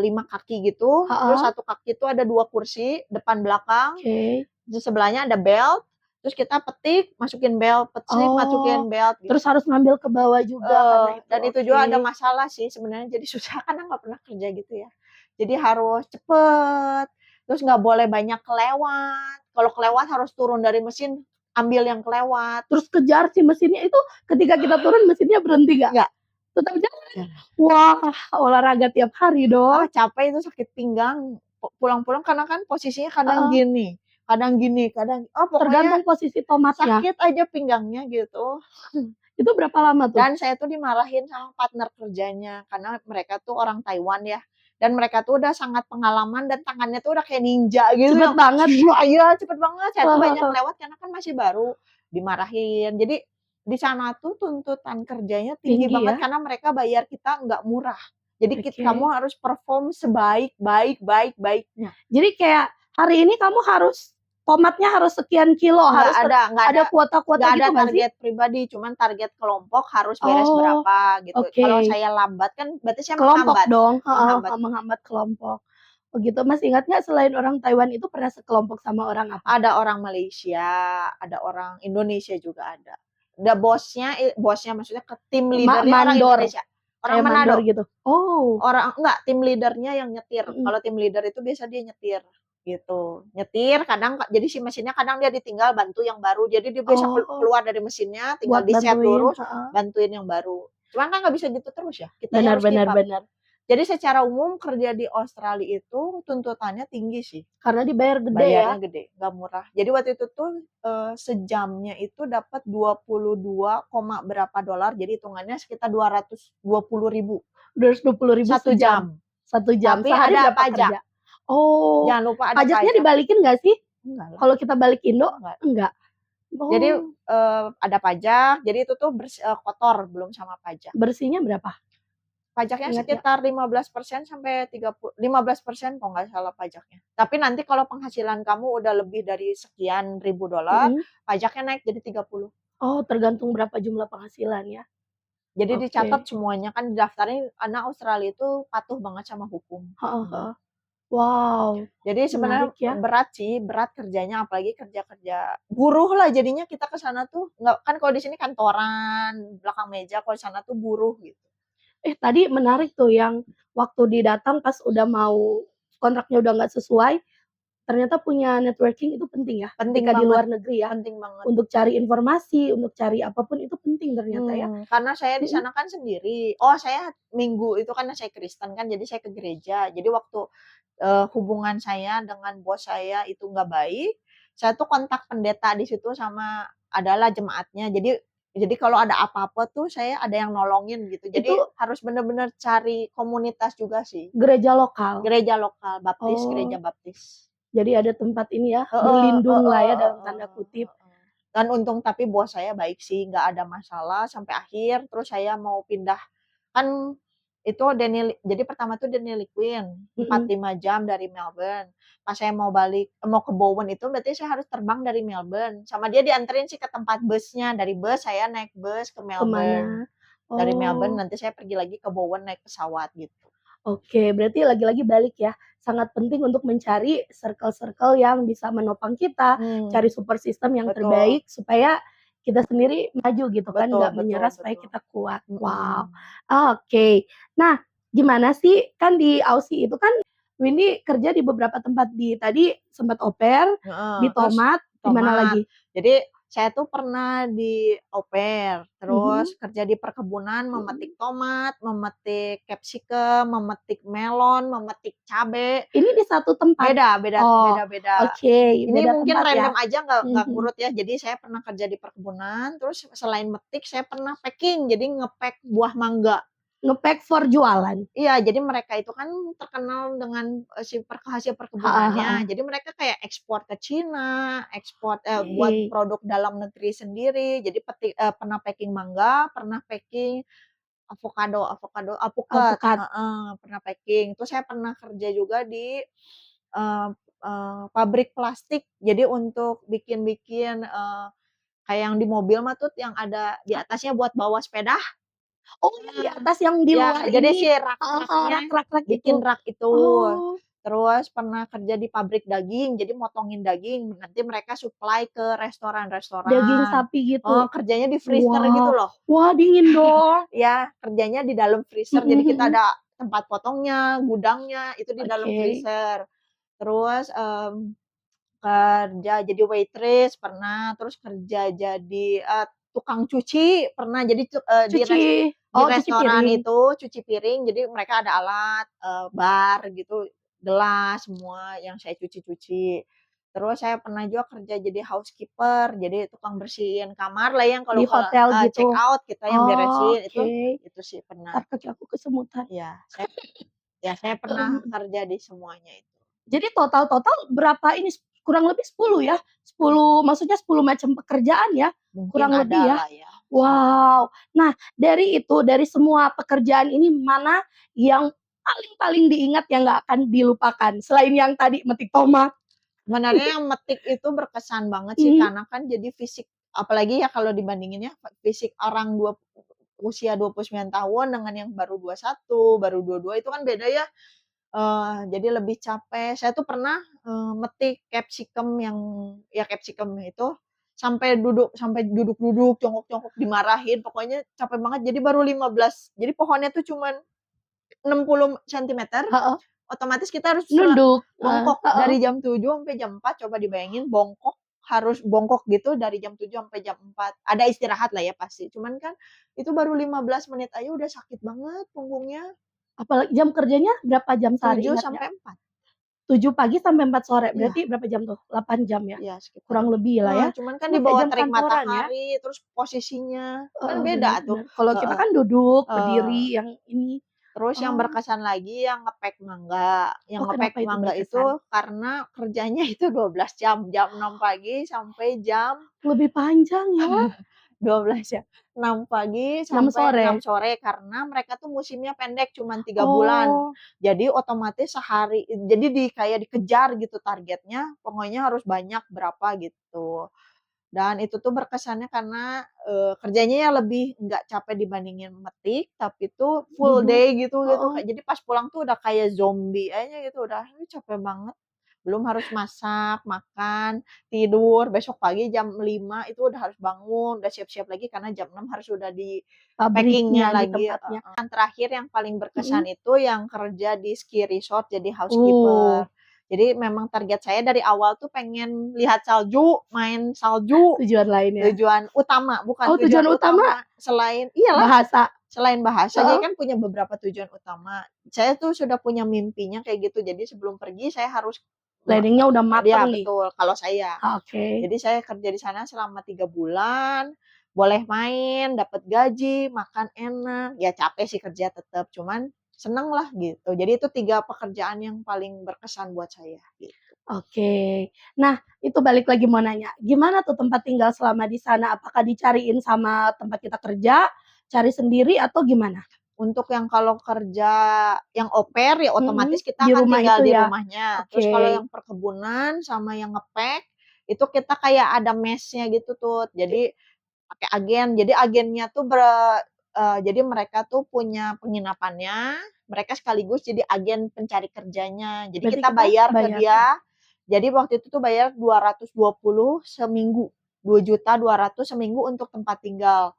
Speaker 3: 5 kaki gitu, terus
Speaker 2: heeh,
Speaker 3: satu kaki itu ada 2 kursi, depan belakang.
Speaker 2: oke.
Speaker 3: di sebelahnya ada belt, terus kita petik, masukin belt, petik, masukin
Speaker 2: Oh,
Speaker 3: belt gitu.
Speaker 2: terus harus ngambil ke bawah juga karena itu,
Speaker 3: Dan itu juga ada
Speaker 2: oke.
Speaker 3: masalah sih sebenarnya jadi susah karena nggak pernah kerja gitu ya. Jadi harus cepet, terus nggak boleh banyak kelewat, kalau kelewat harus turun dari mesin, ambil yang kelewat.
Speaker 2: Terus kejar si mesinnya itu ketika kita turun mesinnya berhenti nggak?
Speaker 3: Nggak,
Speaker 2: Tetap jalan?
Speaker 3: jalan.
Speaker 2: Wah, olahraga tiap hari dong.
Speaker 3: Capek itu sakit pinggang, pulang-pulang karena kan posisinya
Speaker 2: Heeh,
Speaker 3: kadang gini, pokoknya
Speaker 2: tergantung posisi tomatnya.
Speaker 3: sakit aja pinggangnya gitu.
Speaker 2: Itu berapa lama tuh?
Speaker 3: Dan saya tuh dimarahin sama partner kerjanya, karena mereka tuh orang Taiwan ya, dan mereka tuh udah sangat pengalaman dan tangannya tuh udah kayak ninja gitu
Speaker 2: Cepet
Speaker 3: yang
Speaker 2: banget.
Speaker 3: iya cepet banget, saya tuh banyak
Speaker 2: Heeh,
Speaker 3: lewat karena kan masih baru, dimarahin. Jadi di sana tuh tuntutan kerjanya tinggi
Speaker 2: tinggi
Speaker 3: banget
Speaker 2: ya?
Speaker 3: karena mereka bayar kita nggak murah. Jadi kamu
Speaker 2: Oke.
Speaker 3: harus perform sebaik-baiknya.
Speaker 2: Jadi kayak hari ini kamu harus tomatnya harus sekian kilo, harus ada
Speaker 3: Nggak
Speaker 2: kuota
Speaker 3: ada
Speaker 2: gitu nggak sih?
Speaker 3: target pribadi, cuman target kelompok harus beres
Speaker 2: Oh,
Speaker 3: berapa gitu. Kalau
Speaker 2: oke.
Speaker 3: saya lambat kan berarti saya
Speaker 2: Kelompok
Speaker 3: menghambat.
Speaker 2: dong, heeh,
Speaker 3: Menghambat.
Speaker 2: menghambat kelompok. Oh gitu, Mas ingat nggak selain orang Taiwan itu pernah sekelompok sama orang apa?
Speaker 3: Ada orang Malaysia, ada orang Indonesia juga ada. Bosnya maksudnya ke tim leader-nya orang
Speaker 2: Mandor,
Speaker 3: Indonesia. Orang
Speaker 2: kayak mandor
Speaker 3: Manado.
Speaker 2: gitu? Oh,
Speaker 3: Enggak, tim leader-nya yang nyetir.
Speaker 2: mhm.
Speaker 3: Kalau tim leader itu biasa dia nyetir gitu. Nyetir kadang jadi si mesinnya kadang dia ditinggal bantu yang baru. Jadi dia biasa
Speaker 2: Oh,
Speaker 3: keluar dari mesinnya tinggal
Speaker 2: buat
Speaker 3: di-set
Speaker 2: bantuin,
Speaker 3: lurus,
Speaker 2: heeh.
Speaker 3: bantuin yang baru. Cuman kan nggak bisa gitu terus ya, kitanya
Speaker 2: Benar
Speaker 3: harus keep
Speaker 2: benar
Speaker 3: up.
Speaker 2: benar.
Speaker 3: Jadi secara umum kerja di Australia itu tuntutannya tinggi sih.
Speaker 2: Karena dibayar gede ya?
Speaker 3: Bayarnya gede, nggak murah. Jadi waktu itu tuh, sejamnya itu dapat 22, berapa dolar, jadi hitungannya sekitar 220.000
Speaker 2: Rp220.000
Speaker 3: 1
Speaker 2: sejam?
Speaker 3: jam.
Speaker 2: 1 jam,
Speaker 3: Tapi
Speaker 2: sehari
Speaker 3: ada
Speaker 2: berapa
Speaker 3: pajak,
Speaker 2: kerja? Oh,
Speaker 3: jangan lupa ada
Speaker 2: pajaknya
Speaker 3: pajak.
Speaker 2: dibalikin nggak sih?
Speaker 3: Enggak lah,
Speaker 2: Kalau kita balik Indo?
Speaker 3: enggak.
Speaker 2: Enggak?
Speaker 3: Jadi,
Speaker 2: Oh,
Speaker 3: ada pajak, jadi itu tuh kotor, belum sama pajak.
Speaker 2: bersihnya berapa?
Speaker 3: Pajaknya
Speaker 2: Ingat nggak?
Speaker 3: sekitar 15% sampai 15% kalau nggak salah pajaknya. Tapi nanti kalau penghasilan kamu udah lebih dari sekian ribu dolar,
Speaker 2: Mhm.
Speaker 3: pajaknya naik jadi 30.
Speaker 2: Oh, tergantung berapa jumlah penghasilan ya?
Speaker 3: Jadi dicatat
Speaker 2: Oke.
Speaker 3: semuanya, kan didaftarin karena Australia itu patuh banget sama hukum.
Speaker 2: Heeh heeh. Wow,
Speaker 3: Jadi sebenarnya
Speaker 2: menarik ya.
Speaker 3: berat sih, berat kerjanya apalagi kerja-kerja buruh lah jadinya kita ke sana tuh nggak kan kalau di sini kantoran, belakang meja, kalau di sana tuh buruh gitu.
Speaker 2: Tadi menarik tuh yang waktu didatang pas udah mau kontraknya udah nggak sesuai, ternyata punya networking itu penting ya,
Speaker 3: Penting
Speaker 2: ketika di
Speaker 3: banget
Speaker 2: luar negeri ya,
Speaker 3: penting banget.
Speaker 2: untuk cari informasi, untuk cari apa pun itu penting ternyata ya.
Speaker 3: Karena saya di
Speaker 2: Mhm.
Speaker 3: sana kan sendiri. Saya Minggu itu karena saya Kristen kan, jadi saya ke gereja. Jadi waktu, hubungan saya dengan bos saya itu nggak baik, saya tuh kontak pendeta di situ sama adalah jemaatnya. Jadi kalau ada apa-apa tuh saya ada yang nolongin gitu. Jadi
Speaker 2: Itu
Speaker 3: harus bener-bener cari komunitas juga sih.
Speaker 2: gereja lokal?
Speaker 3: Gereja lokal baptis, gereja
Speaker 2: Oh,
Speaker 3: baptis.
Speaker 2: jadi ada tempat ini ya,
Speaker 3: Heeh
Speaker 2: berlindung lah
Speaker 3: heeh
Speaker 2: ya dalam
Speaker 3: heeh
Speaker 2: tanda kutip.
Speaker 3: heeh. Dan untung tapi bos saya baik sih, nggak ada masalah sampai akhir, terus saya mau pindah kan itu jadi pertama tuh Denili Queen, empat
Speaker 2: Mhm.
Speaker 3: lima jam dari Melbourne. Pas saya mau ke Bowen itu berarti saya harus terbang dari Melbourne, sama dia dianterin sih ke tempat busnya, dari bus saya naik bus ke
Speaker 2: Ke mana?
Speaker 3: Melbourne. Dari Melbourne
Speaker 2: Oh.
Speaker 3: nanti saya pergi lagi ke Bowen naik pesawat gitu.
Speaker 2: Oke, berarti lagi-lagi balik ya, sangat penting untuk mencari circle-circle yang bisa menopang kita, cari
Speaker 3: Mmm,
Speaker 2: support system yang
Speaker 3: betul,
Speaker 2: terbaik supaya kita sendiri maju gitu kan,
Speaker 3: betul
Speaker 2: nggak
Speaker 3: betul
Speaker 2: menyerah supaya
Speaker 3: betul.
Speaker 2: kita kuat.
Speaker 3: Mhm.
Speaker 2: Wow, oke. Nah, gimana sih kan di Aussie itu kan Windy kerja di beberapa tempat, di tadi sempat au pair,
Speaker 3: Heeh,
Speaker 2: di
Speaker 3: terus
Speaker 2: Tomat, di mana
Speaker 3: tomat.
Speaker 2: lagi?
Speaker 3: Jadi saya tuh pernah di au pair,
Speaker 2: Mhm
Speaker 3: terus kerja di perkebunan
Speaker 2: mhm.
Speaker 3: memetik tomat, memetik capsicum, memetik melon, memetik cabe.
Speaker 2: Ini di satu tempat?
Speaker 3: Beda beda
Speaker 2: Oh,
Speaker 3: beda beda.
Speaker 2: oke,
Speaker 3: Ini
Speaker 2: beda
Speaker 3: mungkin
Speaker 2: tempat ya?
Speaker 3: random aja nggak
Speaker 2: Mhm.
Speaker 3: ngurut ya. Jadi saya pernah kerja di perkebunan, terus selain metik saya pernah packing, jadi buah mangga.
Speaker 2: Nge-pack for jualan?
Speaker 3: Iya, jadi mereka itu kan terkenal dengan, hasil
Speaker 2: Heeh
Speaker 3: perkebunannya.
Speaker 2: heeh.
Speaker 3: Jadi mereka kayak ekspor ke Cina, buat
Speaker 2: Oke.
Speaker 3: produk dalam negeri sendiri. Jadi pernah packing mangga, pernah packing alpukat,
Speaker 2: Alpukat.
Speaker 3: heeh, pernah packing. Terus saya pernah kerja juga di, eee pabrik plastik. Jadi untuk bikin-bikin, kayak yang di mobil mah tuh yang ada di atasnya buat bawa sepeda.
Speaker 2: Oh, yang di
Speaker 3: Nah,
Speaker 2: atas yang di
Speaker 3: ya
Speaker 2: luar
Speaker 3: jadi
Speaker 2: ini
Speaker 3: si
Speaker 2: heeh heeh,
Speaker 3: rak-raknya
Speaker 2: rak-rak itu?
Speaker 3: bikin rak itu.
Speaker 2: Oh.
Speaker 3: Terus pernah kerja di pabrik daging, jadi motongin daging, nanti mereka supply ke
Speaker 2: Daging
Speaker 3: restoran-restoran.
Speaker 2: sapi
Speaker 3: Oh,
Speaker 2: gitu?
Speaker 3: kerjanya di freezer gitu
Speaker 2: Wow.
Speaker 3: loh.
Speaker 2: Wah, dingin dong.
Speaker 3: Ya, kerjanya di dalam freezer,
Speaker 2: Mhm
Speaker 3: jadi kita
Speaker 2: mhm.
Speaker 3: ada tempat potongnya, gudangnya, itu di dalam
Speaker 2: Oke.
Speaker 3: freezer. Terus, kerja jadi waitress pernah, terus kerja jadi, tukang cuci pernah. Jadi
Speaker 2: Cuci
Speaker 3: di
Speaker 2: cuci
Speaker 3: restoran
Speaker 2: piring?
Speaker 3: itu cuci piring, jadi mereka ada alat, bar gitu, gelas semua yang saya cuci-cuci. Terus saya pernah juga kerja jadi housekeeper, jadi tukang bersihin kamar lah yang
Speaker 2: Di
Speaker 3: kalau,
Speaker 2: hotel
Speaker 3: check
Speaker 2: gitu?
Speaker 3: out kita yang
Speaker 2: Oh,
Speaker 3: beresin,
Speaker 2: oke.
Speaker 3: itu sih pernah.
Speaker 2: Entar kaki aku kesemutan.
Speaker 3: Iya, saya pernah
Speaker 2: Mhm.
Speaker 3: kerja di semuanya itu.
Speaker 2: Jadi total-total berapa ini, kurang lebih 10 ya? 10 maksudnya 10 macam pekerjaan ya?
Speaker 3: Mungkin
Speaker 2: Kurang
Speaker 3: ada
Speaker 2: lebih ya?
Speaker 3: lah ya, 10.
Speaker 2: Wow. Nah, dari itu, dari semua pekerjaan ini mana yang paling-paling diingat yang nggak akan dilupakan? Selain yang tadi metik tomat.
Speaker 3: Sebenarnya yang metik itu berkesan banget sih,
Speaker 2: Mhm.
Speaker 3: karena kan jadi fisik apalagi ya kalau dibandinginnya fisik orang usia 29 tahun dengan yang baru 21, baru 22 itu kan beda ya, jadi lebih capek. Saya tuh pernah, metik capsicum yang ya capsicum itu sampai duduk-duduk, jongkok-jongkok, dimarahin, pokoknya capek banget. Jadi baru 15, jadi pohonnya tuh cuman 60 sentimeter,
Speaker 2: Heeh.
Speaker 3: otomatis kita harus
Speaker 2: Nunduk,
Speaker 3: bongkok
Speaker 2: heeh.
Speaker 3: dari jam 7 sampai jam 4, coba dibayangin bongkok, harus bongkok gitu dari jam 7 sampai jam 4. Ada istirahat lah ya pasti, cuman kan itu baru 15 menit aja udah sakit banget punggungnya.
Speaker 2: Jam kerjanya berapa jam sehari
Speaker 3: 7
Speaker 2: ingat nggak?
Speaker 3: sampai 4.
Speaker 2: 7 pagi sampai 4 sore,
Speaker 3: Iya,
Speaker 2: berarti berapa jam tuh? 8 jam ya?
Speaker 3: iya sekitar
Speaker 2: Kurang
Speaker 3: itu.
Speaker 2: lebih lah ya?
Speaker 3: Cuman kan
Speaker 2: Sama
Speaker 3: di
Speaker 2: kayak
Speaker 3: bawah
Speaker 2: jam
Speaker 3: terik
Speaker 2: kantoran ya?
Speaker 3: matahari, terus posisinya, kan
Speaker 2: Heeh,
Speaker 3: beda
Speaker 2: bener
Speaker 3: tuh.
Speaker 2: bener. Kalau kita
Speaker 3: Heeh,
Speaker 2: kan duduk,
Speaker 3: eee
Speaker 2: berdiri, yang ini
Speaker 3: Terus yang
Speaker 2: oh
Speaker 3: berkesan lagi yang ngepek mangga. Yang
Speaker 2: oh
Speaker 3: ngepek
Speaker 2: kenapa itu
Speaker 3: mangga itu
Speaker 2: berkesan?
Speaker 3: karena kerjanya itu 12 jam, jam 6 pagi sampai jam
Speaker 2: Lebih panjang ya?
Speaker 3: 12 jam, 6 pagi
Speaker 2: 6
Speaker 3: sampai 6
Speaker 2: sore?
Speaker 3: sore karena mereka tuh musimnya pendek cuman 3 bulan.
Speaker 2: Oh,
Speaker 3: Jadi otomatis jadi kayak dikejar gitu targetnya, pokoknya harus banyak berapa gitu. Dan itu tuh berkesannya karena, kerjanya ya lebih nggak capek dibandingin metik, tapi tuh full
Speaker 2: duduk,
Speaker 3: day gitu,
Speaker 2: heeh.
Speaker 3: Kak. Jadi pas pulang tuh udah kayak zombie aja gitu, udah, capek banget. Belum harus masak, makan, tidur, besok pagi jam 5 itu udah harus bangun, udah siap-siap lagi karena jam 6 harus udah di
Speaker 2: Pabriknya,
Speaker 3: packing-nya
Speaker 2: di
Speaker 3: lagi,
Speaker 2: tempatnya.
Speaker 3: heeh. Yang terakhir yang paling
Speaker 2: Mhm.
Speaker 3: berkesan itu yang kerja di ski resort jadi
Speaker 2: Oh,
Speaker 3: housekeeper. Jadi memang target saya dari awal tuh pengen lihat salju, main salju,
Speaker 2: tujuan lainnya.
Speaker 3: tujuan utama, bukan
Speaker 2: Oh,
Speaker 3: tujuan
Speaker 2: tujuan utama
Speaker 3: utama, iyalah,
Speaker 2: bahasa?
Speaker 3: selain bahasa, jadi
Speaker 2: Heeh.
Speaker 3: kan punya beberapa tujuan utama. Saya tuh sudah punya mimpinya kayak gitu, jadi sebelum pergi saya harus
Speaker 2: Planningnya udah mateng
Speaker 3: ya
Speaker 2: nih?
Speaker 3: betul, kalau saya.
Speaker 2: Oke.
Speaker 3: Jadi saya kerja di sana selama 3 bulan, boleh main, dapat gaji, makan enak, ya capek sih kerja tetap, cuman seneng lah gitu. Jadi itu 3 pekerjaan yang paling berkesan buat saya, gitu.
Speaker 2: Oke. Nah, itu balik lagi mau nanya, gimana tuh tempat tinggal selama di sana? Apakah dicariin sama tempat kita kerja, cari sendiri atau gimana?
Speaker 3: Untuk yang kalau kerja yang au pair ya
Speaker 2: Mhm,
Speaker 3: otomatis kita
Speaker 2: di
Speaker 3: akan
Speaker 2: rumah
Speaker 3: tinggal
Speaker 2: itu
Speaker 3: di
Speaker 2: ya?
Speaker 3: rumahnya. Terus
Speaker 2: Oke.
Speaker 3: kalau yang perkebunan sama yang ngepek, itu kita kayak ada mesnya gitu tuh. Jadi pakai agen. Jadi agennya tuh jadi mereka tuh punya penginapannya, mereka sekaligus jadi agen pencari kerjanya. Jadi
Speaker 2: Berarti
Speaker 3: kita
Speaker 2: kita
Speaker 3: bayar ke
Speaker 2: bayarnya
Speaker 3: dia. Jadi waktu itu tuh bayar 220 seminggu, 2.200.000 seminggu untuk tempat tinggal.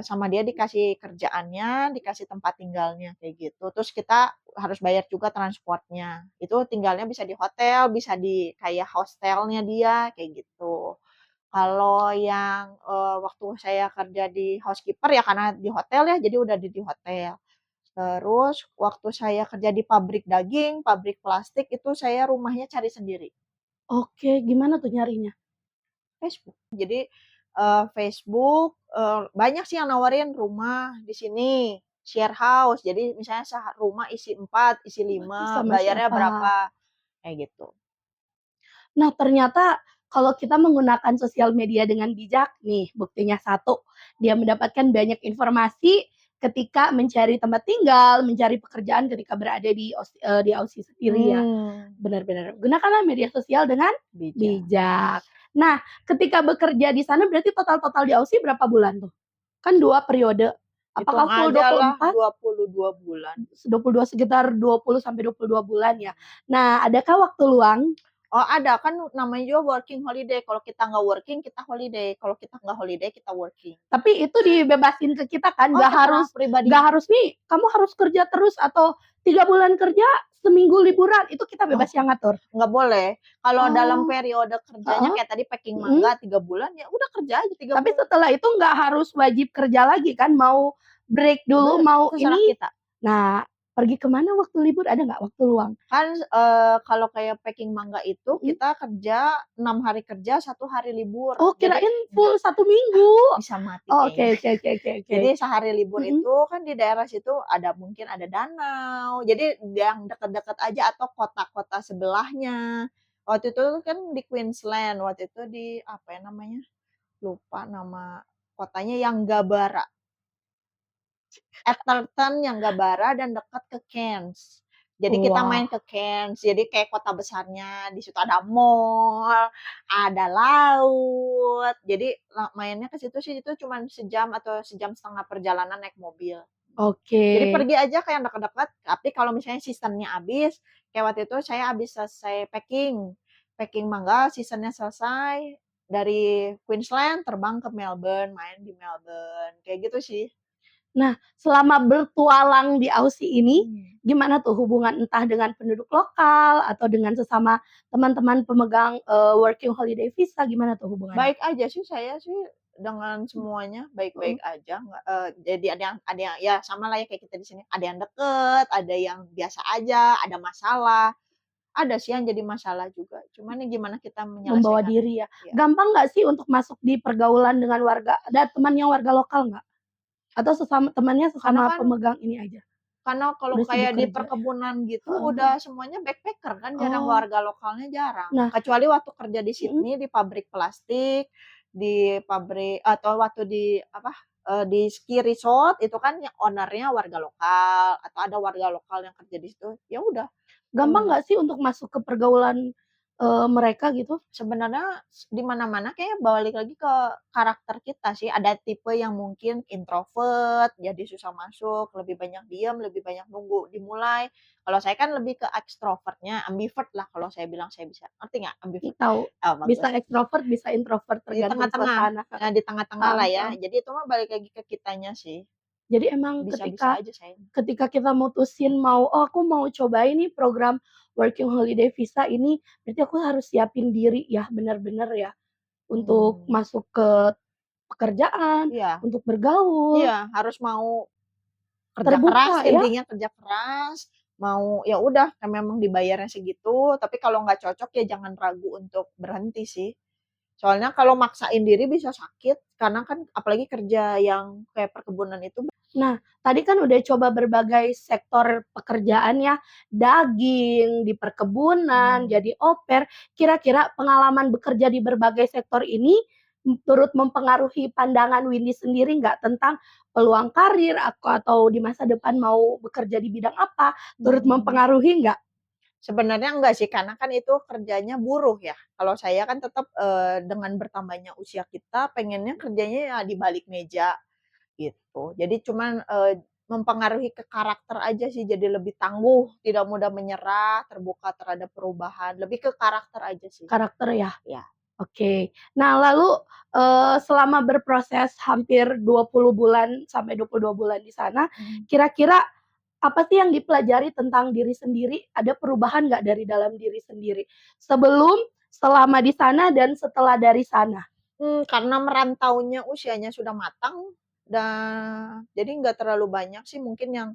Speaker 3: Sama dia dikasih kerjaannya, dikasih tempat tinggalnya, kayak gitu. Terus kita harus bayar juga transportnya. Itu tinggalnya bisa di hotel, bisa di kayak hostelnya dia, kayak gitu. Kalau yang, waktu saya kerja di housekeeper ya karena di hotel ya, jadi udah di hotel. Terus waktu saya kerja di pabrik daging, pabrik plastik, itu saya rumahnya cari sendiri.
Speaker 2: oke, gimana tuh nyarinya?
Speaker 3: Facebook. Jadi, Facebook, banyak sih yang nawarin rumah di sini, share house. Jadi misalnya rumah isi 4, isi
Speaker 2: Berarti
Speaker 3: 5,
Speaker 2: sama
Speaker 3: bayarnya
Speaker 2: siapa?
Speaker 3: berapa, kayak gitu.
Speaker 2: Nah, ternyata kalau kita menggunakan sosial media dengan bijak nih, buktinya satu, dia mendapatkan banyak informasi ketika mencari tempat tinggal, mencari pekerjaan ketika berada di Aussie sendiri ya.
Speaker 3: Mmm,
Speaker 2: Benar benar. Gunakanlah media sosial dengan
Speaker 3: bijak.
Speaker 2: bijak. Nah, ketika bekerja di sana berarti total-total di Aussie berapa bulan tuh? Kan 2 periode.
Speaker 3: Hitung
Speaker 2: Apakah full
Speaker 3: aja lah
Speaker 2: 24?
Speaker 3: 22 bulan.
Speaker 2: 22 sekitar 20 sampai 22 bulan ya. Nah, adakah waktu luang?
Speaker 3: Oh ada, kan namanya juga working holiday, kalau kita nggak working, kita holiday, kalau kita nggak holiday, kita working.
Speaker 2: Tapi itu dibebasin ke kita kan,
Speaker 3: Oh terserah pribadi.
Speaker 2: nggak harus nih, kamu harus kerja terus atau 3 bulan kerja, seminggu liburan, itu kita bebas yang ngatur?
Speaker 3: Nggak boleh. Kalau dalam
Speaker 2: Oh,
Speaker 3: periode kerjanya
Speaker 2: heeh,
Speaker 3: kayak tadi packing
Speaker 2: mhm.
Speaker 3: mangga 3 bulan, ya udah kerja aja 3
Speaker 2: Tapi
Speaker 3: bulan.
Speaker 2: setelah itu nggak harus wajib kerja lagi kan, mau break dulu, mau
Speaker 3: Terserah
Speaker 2: ini.
Speaker 3: kita.
Speaker 2: Nah, pergi kemana waktu libur, ada nggak waktu luang?
Speaker 3: Kan, kalau kayak packing mangga itu
Speaker 2: Mhm.
Speaker 3: kita kerja 6 hari kerja, 1 hari libur.
Speaker 2: Oh,
Speaker 3: Jadi
Speaker 2: kirain full 1 minggu.
Speaker 3: bisa mati
Speaker 2: Oh,
Speaker 3: kayaknya.
Speaker 2: oke.
Speaker 3: Jadi sehari libur
Speaker 2: Mhm.
Speaker 3: itu kan di daerah situ ada mungkin ada danau, jadi yang dekat-dekat aja atau kota-kota sebelahnya. Waktu itu kan di Queensland, waktu itu di apa ya namanya, lupa nama kotanya, yang Yanggabara. Atherton, Yanggabara, dan dekat ke Cairns. Jadi kita
Speaker 2: Wah,
Speaker 3: main ke Cairns, jadi kayak kota besarnya, di situ ada mall, ada laut, jadi mainnya ke situ sih itu cuman sejam atau sejam setengah perjalanan naik mobil.
Speaker 2: oke.
Speaker 3: Jadi pergi aja ke yang dekat-dekat, tapi kalau misalnya seasonnya habis, kayak waktu itu saya habis selesai packing mangga, seasonnya selesai, dari Queensland terbang ke Melbourne, main di Melbourne, kayak gitu sih.
Speaker 2: Nah, selama bertualang di Aussie ini, gimana tuh hubungan entah dengan penduduk lokal atau dengan sesama teman-teman pemegang, working holiday visa, gimana tuh hubungannya?
Speaker 3: Baik aja sih saya sih dengan semuanya,
Speaker 2: Mhm.
Speaker 3: baik-baik aja, nggak jadi ada yang ya sama lah ya kayak kita di sini, ada yang deket, ada yang biasa aja, ada masalah, ada sih yang jadi masalah juga, cuman ya gimana kita
Speaker 2: Membawa
Speaker 3: menyelesaikannya.
Speaker 2: diri ya.
Speaker 3: Ya.
Speaker 2: Gampang nggak sih untuk masuk di pergaulan dengan warga, ada teman yang warga lokal nggak? Atau temannya
Speaker 3: Karena
Speaker 2: sesama
Speaker 3: kan
Speaker 2: pemegang ini aja,
Speaker 3: kalau
Speaker 2: udah sibuk
Speaker 3: kayak di
Speaker 2: kerja ya?
Speaker 3: perkebunan gitu
Speaker 2: Heeh
Speaker 3: udah
Speaker 2: heeh.
Speaker 3: semuanya backpacker kan, jarang
Speaker 2: Oh,
Speaker 3: warga lokalnya jarang.
Speaker 2: nah,
Speaker 3: Kecuali waktu kerja di
Speaker 2: mhm,
Speaker 3: Sydney di pabrik plastik, di pabrik atau waktu di apa, di ski resort itu kan yang owner-nya warga lokal atau ada warga lokal yang kerja di situ, ya udah
Speaker 2: gampang
Speaker 3: temenan.
Speaker 2: nggak sih untuk masuk ke pergaulan, mereka gitu?
Speaker 3: Sebenarnya di mana-mana kayaknya balik lagi ke karakter kita sih. Ada tipe yang mungkin introvert, jadi susah masuk, lebih banyak diam, lebih banyak nunggu dimulai. Kalau saya kan lebih ke extrovert-nya, ambivert lah kalau saya bilang saya bisa. Ngerti nggak ambivert?
Speaker 2: Tahu,
Speaker 3: Oh,
Speaker 2: bisa
Speaker 3: bagus.
Speaker 2: ekstrovert, bisa introvert,
Speaker 3: Di
Speaker 2: tergantung
Speaker 3: tengah-tengah,
Speaker 2: suasana, heeh,
Speaker 3: di tengah-tengah
Speaker 2: heeh
Speaker 3: lah ya.
Speaker 2: heeh.
Speaker 3: Jadi itu mah balik lagi ke kitanya sih.
Speaker 2: Jadi emang
Speaker 3: Bisa-bisa aja saya.
Speaker 2: ketika kita mutusin mau, "Oh, aku mau cobain nih program working holiday visa ini," berarti aku harus siapin diri ya, bener-bener ya, untuk
Speaker 3: Hmm,
Speaker 2: masuk ke pekerjaan,
Speaker 3: iya,
Speaker 2: untuk bergaul,
Speaker 3: iya harus mau kerja keras,
Speaker 2: terbuka ya.
Speaker 3: intinya kerja keras, mau ya udah kan memang dibayarnya segitu, tapi kalau nggak cocok ya jangan ragu untuk berhenti sih. Soalnya kalau maksain diri bisa sakit, karena kan apalagi kerja yang kayak perkebunan itu.
Speaker 2: Nah, tadi kan udah coba berbagai sektor pekerjaan ya, daging, di perkebunan,
Speaker 3: Mmm,
Speaker 2: jadi au pair. Kira-kira pengalaman bekerja di berbagai sektor ini, turut mempengaruhi pandangan Windy sendiri nggak tentang peluang karir atau di masa depan mau bekerja di bidang apa, turut
Speaker 3: mmm,
Speaker 2: mempengaruhi nggak?
Speaker 3: sebenarnya enggak sih, karena kan itu kerjanya buruh ya. Kalau saya kan tetap, dengan bertambahnya usia kita pengennya kerjanya ya di balik meja, gitu. Jadi cuman, mempengaruhi ke karakter aja sih, jadi lebih tangguh, tidak mudah menyerah, terbuka terhadap perubahan, lebih ke karakter aja sih.
Speaker 2: Karakter ya?
Speaker 3: Ya.
Speaker 2: Oke. Nah, lalu, selama berproses hampir 20 bulan sampai 22 bulan di sana,
Speaker 3: Mhm.
Speaker 2: kira-kira apa sih yang dipelajari tentang diri sendiri? Ada perubahan nggak dari dalam diri sendiri? Sebelum, selama di sana, dan setelah dari sana?
Speaker 3: Karena merantaunya usianya sudah matang, jadi nggak terlalu banyak sih mungkin yang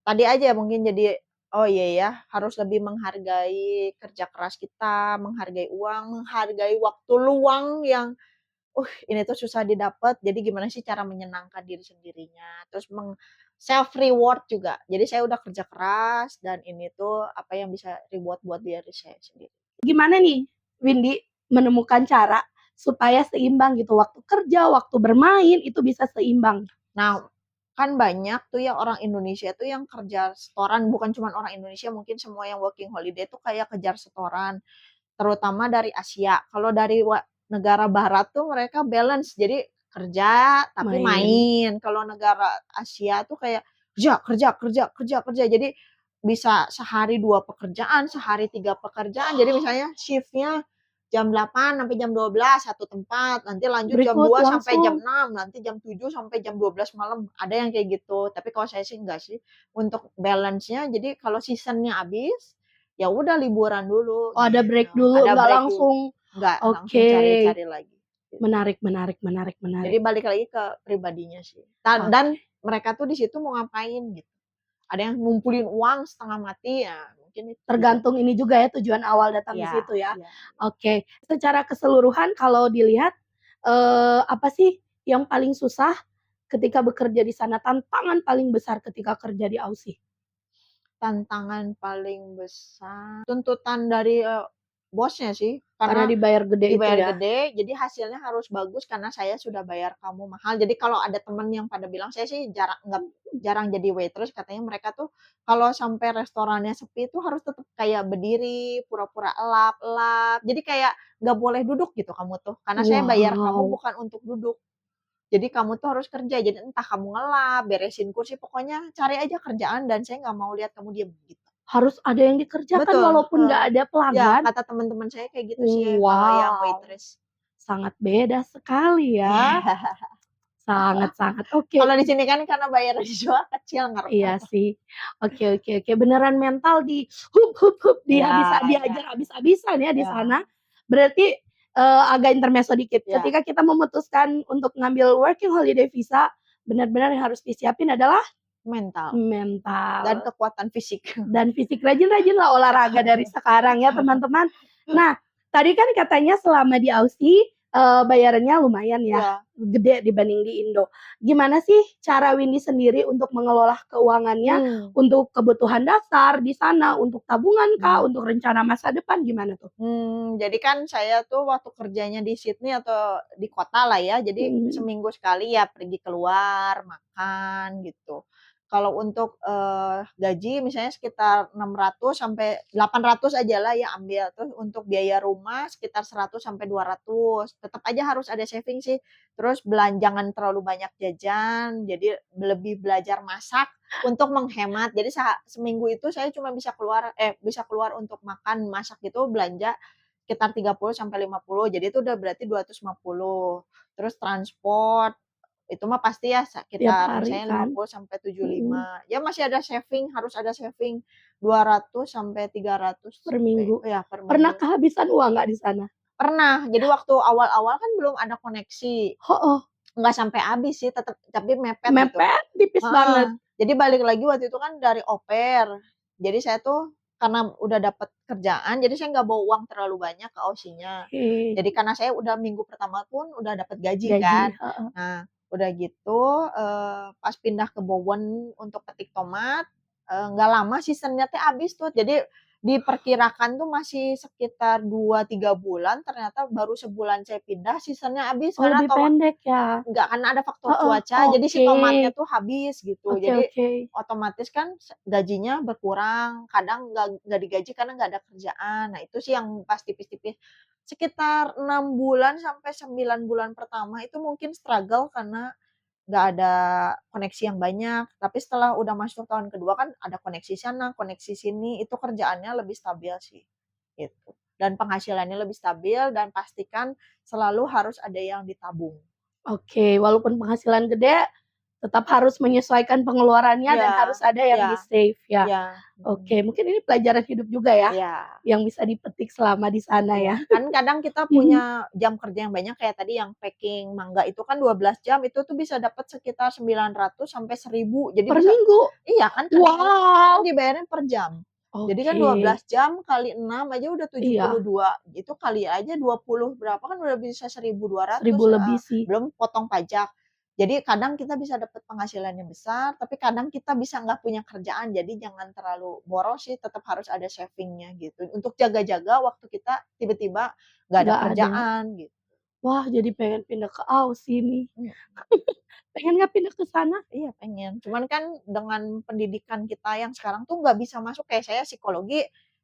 Speaker 3: tadi aja mungkin jadi, oh iya ya, harus lebih menghargai kerja keras kita, menghargai uang, menghargai waktu luang yang, ini tuh susah didapat, jadi gimana sih cara menyenangkan diri sendirinya, terus self reward juga. Jadi saya udah kerja keras dan ini tuh apa yang bisa reward buat diri saya sendiri.
Speaker 2: Gimana nih, Windy, menemukan cara supaya seimbang gitu, waktu kerja, waktu bermain, itu bisa seimbang?
Speaker 3: Nah, kan banyak tuh ya orang Indonesia tuh yang kerja setoran, bukan cuma orang Indonesia, mungkin semua yang working holiday tuh kayak kejar setoran, terutama dari Asia. Kalau dari negara barat tuh mereka balance, jadi kerja tapi
Speaker 2: Main.
Speaker 3: main. Kalau negara Asia tuh kayak kerja. Jadi bisa sehari 2 pekerjaan, sehari 3 pekerjaan. Jadi misalnya shift-nya jam 8 sampai jam 12 satu tempat, nanti lanjut jam
Speaker 2: Berikut
Speaker 3: 2 sampai jam
Speaker 2: langsung.
Speaker 3: 6, nanti jam 7 sampai jam 12 malam. Ada yang kayak gitu. Tapi kalau saya sih enggak sih. Untuk balance-nya jadi kalau season-nya habis, ya udah liburan dulu
Speaker 2: Oh, ada break
Speaker 3: gitu.
Speaker 2: dulu,
Speaker 3: Ada
Speaker 2: nggak
Speaker 3: break dulu.
Speaker 2: langsung.
Speaker 3: Enggak langsung
Speaker 2: Oke.
Speaker 3: cari-cari lagi. Gitu.
Speaker 2: Menarik.
Speaker 3: Jadi balik lagi ke pribadinya sih. Dan
Speaker 2: Oke.
Speaker 3: mereka tuh di situ mau ngapain gitu. Ada yang ngumpulin uang setengah mati ya mungkin itu juga.
Speaker 2: Tergantung ini juga ya tujuan awal datang ke
Speaker 3: Iya,
Speaker 2: situ ya.
Speaker 3: iya.
Speaker 2: Oke. Secara keseluruhan kalau dilihat apa sih yang paling susah ketika bekerja di sana? Tantangan paling besar ketika kerja di Aussie?
Speaker 3: Tantangan paling besar tuntutan dari, bosnya sih.
Speaker 2: Karena
Speaker 3: Karena
Speaker 2: dibayar gede itu
Speaker 3: dibayar
Speaker 2: ya?
Speaker 3: gede, jadi hasilnya harus bagus karena saya sudah bayar kamu mahal. Jadi kalau ada temen yang pada bilang, saya sih jarang jadi waitress, katanya mereka tuh kalau sampai restorannya sepi tuh harus tetap kayak berdiri, pura-pura elap-elap. Jadi kayak nggak boleh duduk gitu kamu tuh, karena saya bayar kamu
Speaker 2: Wow.
Speaker 3: bukan untuk duduk. Jadi kamu tuh harus kerja, jadi entah kamu ngelap, beresin kursi, pokoknya cari aja kerjaan dan saya nggak mau lihat kamu diem, gitu.
Speaker 2: Harus ada yang dikerjakan
Speaker 3: Betul,
Speaker 2: walaupun nggak ada
Speaker 3: ya
Speaker 2: pelanggan?
Speaker 3: kata teman-teman saya kayak gitu sih kalau yang
Speaker 2: Wow,
Speaker 3: waitress.
Speaker 2: sangat beda sekali ya. Sangat, oke.
Speaker 3: Kalau di sini kan karena bayarnya jual kecil
Speaker 2: Iya
Speaker 3: ngerokok.
Speaker 2: sih. Oke. Beneran mental di
Speaker 3: Iya, iya,
Speaker 2: dihajar habis-habisan ya di
Speaker 3: iya.
Speaker 2: sana. Berarti, agak intermezzo dikit,
Speaker 3: Iya,
Speaker 2: ketika kita memutuskan untuk ngambil working holiday visa, benar-benar yang harus disiapin adalah
Speaker 3: mental dan
Speaker 2: mental
Speaker 3: kekuatan fisik.
Speaker 2: dan fisik. Rajin-rajinlah olahraga dari sekarang ya teman-teman. Nah, tadi kan katanya selama di Aussie, bayarannya lumayan ya,
Speaker 3: Iya.
Speaker 2: gede dibanding di Indo. Gimana sih cara Windy sendiri untuk mengelola keuangannya,
Speaker 3: Mmm,
Speaker 2: untuk kebutuhan dasar di sana, untuk tabungan kah,
Speaker 3: mmm.
Speaker 2: untuk rencana masa depan, gimana tuh?
Speaker 3: Jadi kan saya tuh waktu kerjanya di Sydney atau di kota lah ya, jadi
Speaker 2: Mhm,
Speaker 3: seminggu sekali ya pergi keluar, makan gitu. Kalau untuk, gaji misalnya sekitar 600 sampai 800 ajalah ya ambil, terus untuk biaya rumah sekitar 100 sampai 200, tetep aja harus ada saving sih. Terus jangan terlalu banyak jajan, jadi lebih belajar masak untuk menghemat. Jadi seminggu itu saya cuma bisa keluar untuk makan, masak gitu belanja sekitar 30 sampai 50, jadi itu udah berarti 250. Terus transport, itu mah pasti ya
Speaker 2: tiap
Speaker 3: sekitar
Speaker 2: hari
Speaker 3: misalnya
Speaker 2: kan?
Speaker 3: 50 sampai
Speaker 2: Mhm,
Speaker 3: 75. Ya masih ada saving, harus ada saving 200 sampai 300
Speaker 2: per minggu.
Speaker 3: ya per
Speaker 2: Pernah
Speaker 3: minggu.
Speaker 2: kehabisan uang nggak di sana?
Speaker 3: Pernah, jadi waktu awal-awal kan belum ada koneksi,
Speaker 2: Heeh,
Speaker 3: nggak sampai habis sih tetep tapi mepet gitu.
Speaker 2: mepet, tipis banget.
Speaker 3: Heeh, jadi balik lagi waktu itu kan dari au pair. Jadi saya tuh karena udah dapet kerjaan, jadi saya nggak bawa uang terlalu banyak ke Aussie-nya.
Speaker 2: Oke,
Speaker 3: Jadi karena saya udah minggu pertama pun udah dapet gaji
Speaker 2: gaji,
Speaker 3: kan.
Speaker 2: heeh.
Speaker 3: Nah, udah gitu, pas pindah ke Bowen untuk petik tomat, nggak lama season-nya teh habis tuh. Jadi diperkirakan tuh masih sekitar 2, 3 bulan, ternyata baru sebulan saya pindah season-nya habis
Speaker 2: Oh,
Speaker 3: karena
Speaker 2: lebih pendek ya?
Speaker 3: nggak, karena ada faktor
Speaker 2: Heeh,
Speaker 3: cuaca, jadi si
Speaker 2: oke.
Speaker 3: tomatnya tuh habis gitu.
Speaker 2: Oke
Speaker 3: Jadi
Speaker 2: oke.
Speaker 3: otomatis kan gajinya berkurang, kadang nggak digaji karena nggak ada kerjaan. Nah itu sih yang pas tipis-tipis. Sekitar 6 bulan sampai 9 bulan pertama itu mungkin struggle karena nggak ada koneksi yang banyak, tapi setelah udah masuk tahun kedua kan ada koneksi sana, koneksi sini, itu kerjaannya lebih stabil sih, gitu. Dan penghasilannya lebih stabil dan pastikan selalu harus ada yang ditabung.
Speaker 2: Oke, walaupun penghasilan gede, tetap harus menyesuaikan pengeluarannya dan
Speaker 3: Iya,
Speaker 2: harus ada yang
Speaker 3: iya,
Speaker 2: di-save ya?
Speaker 3: iya,
Speaker 2: Oke, mungkin ini pelajaran hidup juga ya,
Speaker 3: iya,
Speaker 2: yang bisa dipetik selama di sana
Speaker 3: iya.
Speaker 2: ya?
Speaker 3: Kan kadang kita
Speaker 2: Mhm.
Speaker 3: punya jam kerja yang banyak kayak tadi yang packing mangga itu kan 12 jam, itu tuh bisa dapat sekitar 900 sampai 1.000. Jadi
Speaker 2: Per
Speaker 3: bisa
Speaker 2: minggu?
Speaker 3: iya kan kan
Speaker 2: Wow!
Speaker 3: dibayarnya per jam. Jadi kan
Speaker 2: Oke,
Speaker 3: 12 jam kali 6 aja udah
Speaker 2: iya,
Speaker 3: 72, itu kali aja 20 berapa kan udah bisa
Speaker 2: 1.000
Speaker 3: 1.200,
Speaker 2: lebih sih.
Speaker 3: belum potong pajak. Jadi kadang kita bisa dapat penghasilan yang besar, tapi kadang kita bisa nggak punya kerjaan, jadi jangan terlalu boros sih, tetap harus ada saving-nya gitu, untuk jaga-jaga waktu kita tiba-tiba nggak ada
Speaker 2: Nggak ada.
Speaker 3: kerjaan gitu.
Speaker 2: Wah, jadi pengen pindah ke Aussie nih.
Speaker 3: Mhm.
Speaker 2: Pengen nggak pindah ke sana?
Speaker 3: Iya pengen, cuman kan dengan pendidikan kita yang sekarang tuh nggak bisa masuk, kayak saya psikologi,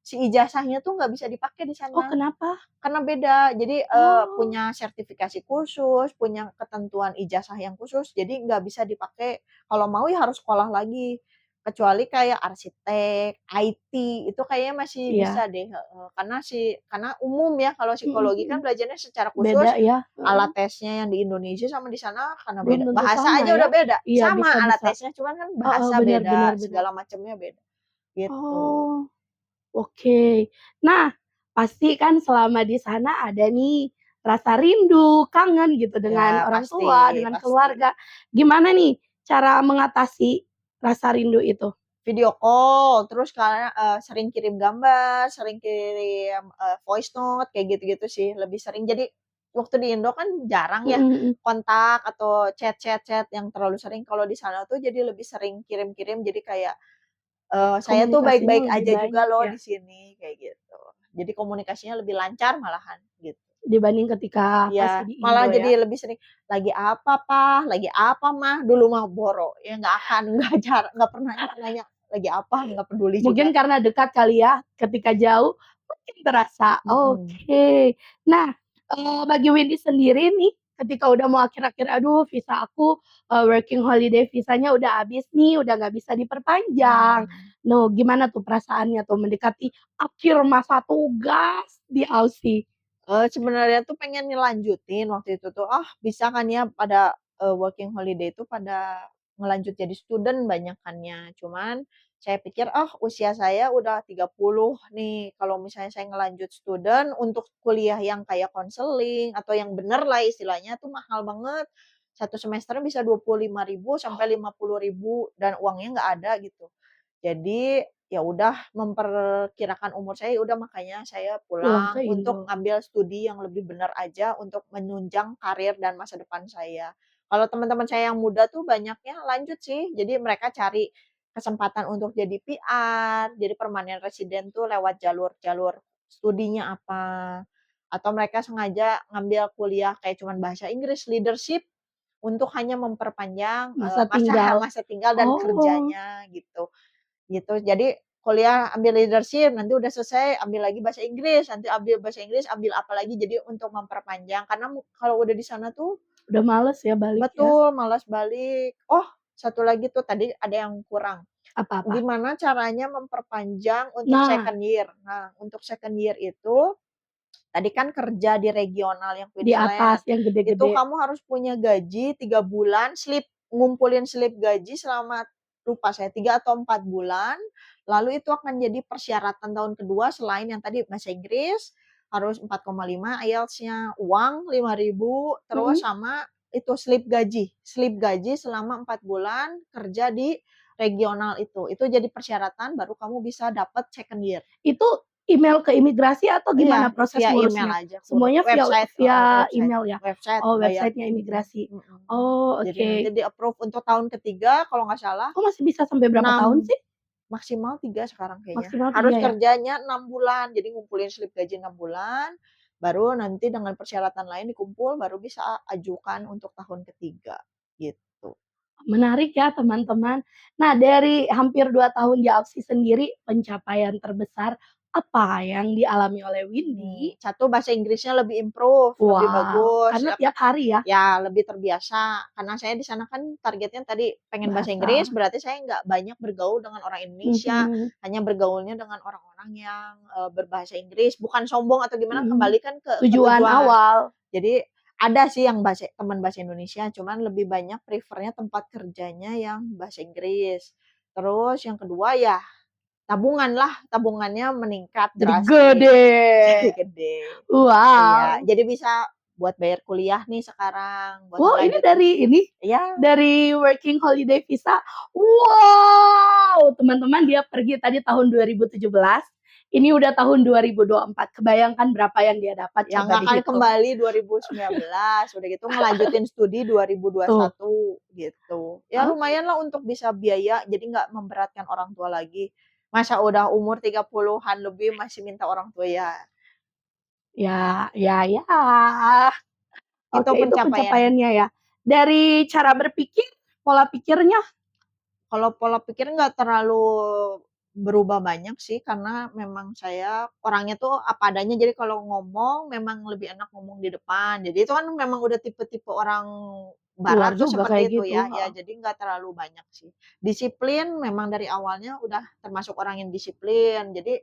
Speaker 3: si ijazahnya tuh nggak bisa dipakai di
Speaker 2: Oh,
Speaker 3: sana.
Speaker 2: kenapa?
Speaker 3: Karena beda. Jadi,
Speaker 2: Oh.
Speaker 3: punya sertifikasi khusus, punya ketentuan ijazah yang khusus, jadi nggak bisa dipakai. Kalau mau ya harus sekolah lagi. Kecuali kayak arsitek, IT, itu kayaknya masih
Speaker 2: Iya.
Speaker 3: bisa deh, heeh. Karena umum ya, kalau
Speaker 2: Mhm
Speaker 3: psikologi
Speaker 2: mhm.
Speaker 3: kan belajarnya secara
Speaker 2: Beda
Speaker 3: khusus,
Speaker 2: ya?
Speaker 3: alat
Speaker 2: Heeh.
Speaker 3: tesnya yang di Indonesia sama di sana karena
Speaker 2: Belum
Speaker 3: beda.
Speaker 2: tentu
Speaker 3: Bahasa
Speaker 2: sama
Speaker 3: aja
Speaker 2: ya?
Speaker 3: udah beda,
Speaker 2: Iya,
Speaker 3: sama
Speaker 2: bisa
Speaker 3: alat
Speaker 2: bisa.
Speaker 3: tesnya, cuman kan
Speaker 2: Heeh,
Speaker 3: bahasa
Speaker 2: bener bener
Speaker 3: beda,
Speaker 2: bener.
Speaker 3: segala macamnya beda, gitu.
Speaker 2: Oh, oke. Nah, pasti kan selama di sana ada nih rasa rindu, kangen gitu dengan
Speaker 3: Ya
Speaker 2: orang
Speaker 3: pasti
Speaker 2: tua, dengan
Speaker 3: pasti.
Speaker 2: keluarga. Gimana nih cara mengatasi rasa rindu itu?
Speaker 3: Video call, terus karena, sering kirim gambar, sering kirim, voice note, kayak gitu-gitu sih, lebih sering. Jadi, waktu di Indo kan jarang ya
Speaker 2: Mhm mhm.
Speaker 3: kontak atau chat-chat-chat yang terlalu sering, kalau di sana tuh jadi lebih sering kirim-kirim, jadi kayak, "Saya tuh
Speaker 2: Komunikasinya
Speaker 3: baik-baik
Speaker 2: lebih
Speaker 3: aja juga
Speaker 2: banyak
Speaker 3: loh
Speaker 2: ya,
Speaker 3: di sini," kayak gitu. Jadi komunikasinya lebih lancar malahan, gitu.
Speaker 2: dibanding ketika masih
Speaker 3: Iya,
Speaker 2: di
Speaker 3: malah
Speaker 2: Indo ya?
Speaker 3: jadi lebih sering, "Lagi apa, Pa? Lagi apa, Ma?" Dulu mah boro, ya nggak akan, nggak pernah nanya, "Lagi apa?" Nggak peduli juga.
Speaker 2: Mungkin karena dekat kali ya, ketika jauh mungkin terasa.
Speaker 3: Mhm.
Speaker 2: Oke. Nah, bagi Windy sendiri nih, ketika udah mau akhir-akhir, "Aduh visa aku, working holiday visanya udah habis nih, udah nggak bisa diperpanjang."
Speaker 3: Mmm.
Speaker 2: Noh, gimana tuh perasaannya tuh mendekati akhir masa tugas di Aussie?
Speaker 3: Sebenarnya tuh pengen ngelanjutin waktu itu tuh, bisa kan ya pada, working holiday itu pada ngelanjut jadi student banyakannya. Cuman saya pikir, usia saya udah 30 nih, kalau misalnya saya ngelanjut student untuk kuliah yang kayak konseling atau yang bener lah istilahnya tuh mahal banget. Satu semesternya bisa 25.000 sampai 50.000 dan uangnya nggak ada gitu. Jadi, ya udah memperkirakan umur saya, ya udah makanya saya
Speaker 2: Pulang ke
Speaker 3: pulang
Speaker 2: Indo.
Speaker 3: untuk ngambil studi yang lebih benar aja untuk menunjang karir dan masa depan saya. Kalau teman-teman saya yang muda tuh banyaknya lanjut sih, jadi mereka cari kesempatan untuk jadi PR, jadi permanent resident tuh lewat jalur-jalur studinya apa, atau mereka sengaja ngambil kuliah kayak cuman bahasa Inggris, leadership, untuk hanya memperpanjang,
Speaker 2: Masa
Speaker 3: masa
Speaker 2: tinggal.
Speaker 3: masa tinggal dan
Speaker 2: Oh,
Speaker 3: kerjanya gitu. Gitu, jadi kuliah ambil leadership, nanti udah selesai ambil lagi bahasa Inggris, nanti ambil bahasa Inggris, ambil apa lagi, jadi untuk memperpanjang. Karena kalau udah di sana tuh
Speaker 2: udah males ya balik ya?
Speaker 3: betul, malas balik. Oh, satu lagi tuh tadi ada yang kurang.
Speaker 2: Apa-apa?
Speaker 3: Gimana caranya memperpanjang untuk
Speaker 2: Nah,
Speaker 3: second year? Nah, untuk second year itu, tadi kan kerja di regional yang
Speaker 2: di atas
Speaker 3: Queensland,
Speaker 2: yang
Speaker 3: itu
Speaker 2: gede-gede.
Speaker 3: kamu harus punya gaji 3 bulan, ngumpulin slip gaji selama lupa saya 3 atau 4 bulan, lalu itu akan jadi persyaratan tahun kedua selain yang tadi bahasa Inggris, harus 4,5 IELTS-nya, uang 5.000
Speaker 2: Mhm.
Speaker 3: terus sama itu slip gaji selama 4 bulan kerja di regional itu jadi persyaratan baru kamu bisa dapat second year.
Speaker 2: Itu email ke imigrasi atau
Speaker 3: Iya,
Speaker 2: gimana proses
Speaker 3: via email
Speaker 2: ngurusnya?
Speaker 3: aja
Speaker 2: Semuanya via
Speaker 3: website, heeh,
Speaker 2: via
Speaker 3: website
Speaker 2: email ya?
Speaker 3: website
Speaker 2: Oh,
Speaker 3: bayar,
Speaker 2: website-nya imigrasi.
Speaker 3: mhm.
Speaker 2: Oh,
Speaker 3: Jadi nanti
Speaker 2: oke.
Speaker 3: di-approve untuk tahun ketiga kalau nggak salah
Speaker 2: Oh, masih bisa sampai berapa tahun
Speaker 3: 6
Speaker 2: sih?
Speaker 3: maksimal 3 sekarang kayaknya.
Speaker 2: Maksimal
Speaker 3: Harus
Speaker 2: 3 ya?
Speaker 3: kerjanya 6 bulan, jadi ngumpulin slip gaji 6 bulan, baru nanti dengan persyaratan lain dikumpul, baru bisa ajukan untuk tahun ketiga, gitu.
Speaker 2: Menarik ya, teman-teman. Nah, dari hampir 2 tahun di Aussie sendiri, pencapaian terbesar apa yang dialami oleh Windy?
Speaker 3: 1 bahasa Inggrisnya lebih improve, lebih
Speaker 2: Wow,
Speaker 3: bagus,
Speaker 2: karena tiap hari ya
Speaker 3: ya lebih terbiasa, karena saya di sana kan targetnya tadi pengen bahasa Inggris,
Speaker 2: bahasa.
Speaker 3: berarti saya nggak banyak bergaul dengan orang Indonesia,
Speaker 2: Mhm
Speaker 3: hanya bergaulnya dengan orang-orang yang, berbahasa Inggris, bukan sombong atau gimana,
Speaker 2: mhm.
Speaker 3: kembali kan ke
Speaker 2: Tujuan
Speaker 3: tujuan.
Speaker 2: awal.
Speaker 3: Jadi ada sih yang teman bahasa Indonesia, cuman lebih banyak prefer-nya tempat kerjanya yang bahasa Inggris. Terus yang kedua ya tabungan lah, tabungannya meningkat
Speaker 2: Jadi gede.
Speaker 3: drastis, jadi gede. Iya,
Speaker 2: Wow.
Speaker 3: jadi bisa buat bayar kuliah nih sekarang, buat
Speaker 2: Wow, ini
Speaker 3: ngelanjutin
Speaker 2: dari ini,
Speaker 3: iya,
Speaker 2: dari working holiday visa. Wow, teman-teman dia pergi tadi tahun 2017, ini udah tahun 2024. Kebayangkan berapa yang dia dapat
Speaker 3: yang
Speaker 2: coba
Speaker 3: akan
Speaker 2: dihitung.
Speaker 3: kembali 2019, udah gitu ngelanjutin studi
Speaker 2: Tuh,
Speaker 3: 2021 gitu. Ya
Speaker 2: oh,
Speaker 3: lumayan lah untuk bisa biaya, jadi nggak memberatkan orang tua lagi. Masa udah umur 30-an lebih masih minta orang tua, ya
Speaker 2: ya ya ya.
Speaker 3: itu
Speaker 2: Oke, itu
Speaker 3: pencapaian.
Speaker 2: pencapaiannya ya. Dari cara berpikir, pola pikirnya
Speaker 3: Kalau pola pikir nggak terlalu berubah banyak sih, karena memang saya orangnya tuh apa adanya, jadi kalau ngomong memang lebih enak ngomong di depan. Jadi itu kan memang udah tipe-tipe orang
Speaker 2: Luar
Speaker 3: barat tuh
Speaker 2: juga kayak
Speaker 3: seperti itu
Speaker 2: gitu,
Speaker 3: ya, ya
Speaker 2: heeh.
Speaker 3: jadi nggak terlalu banyak sih. Disiplin memang dari awalnya udah termasuk orang yang disiplin, jadi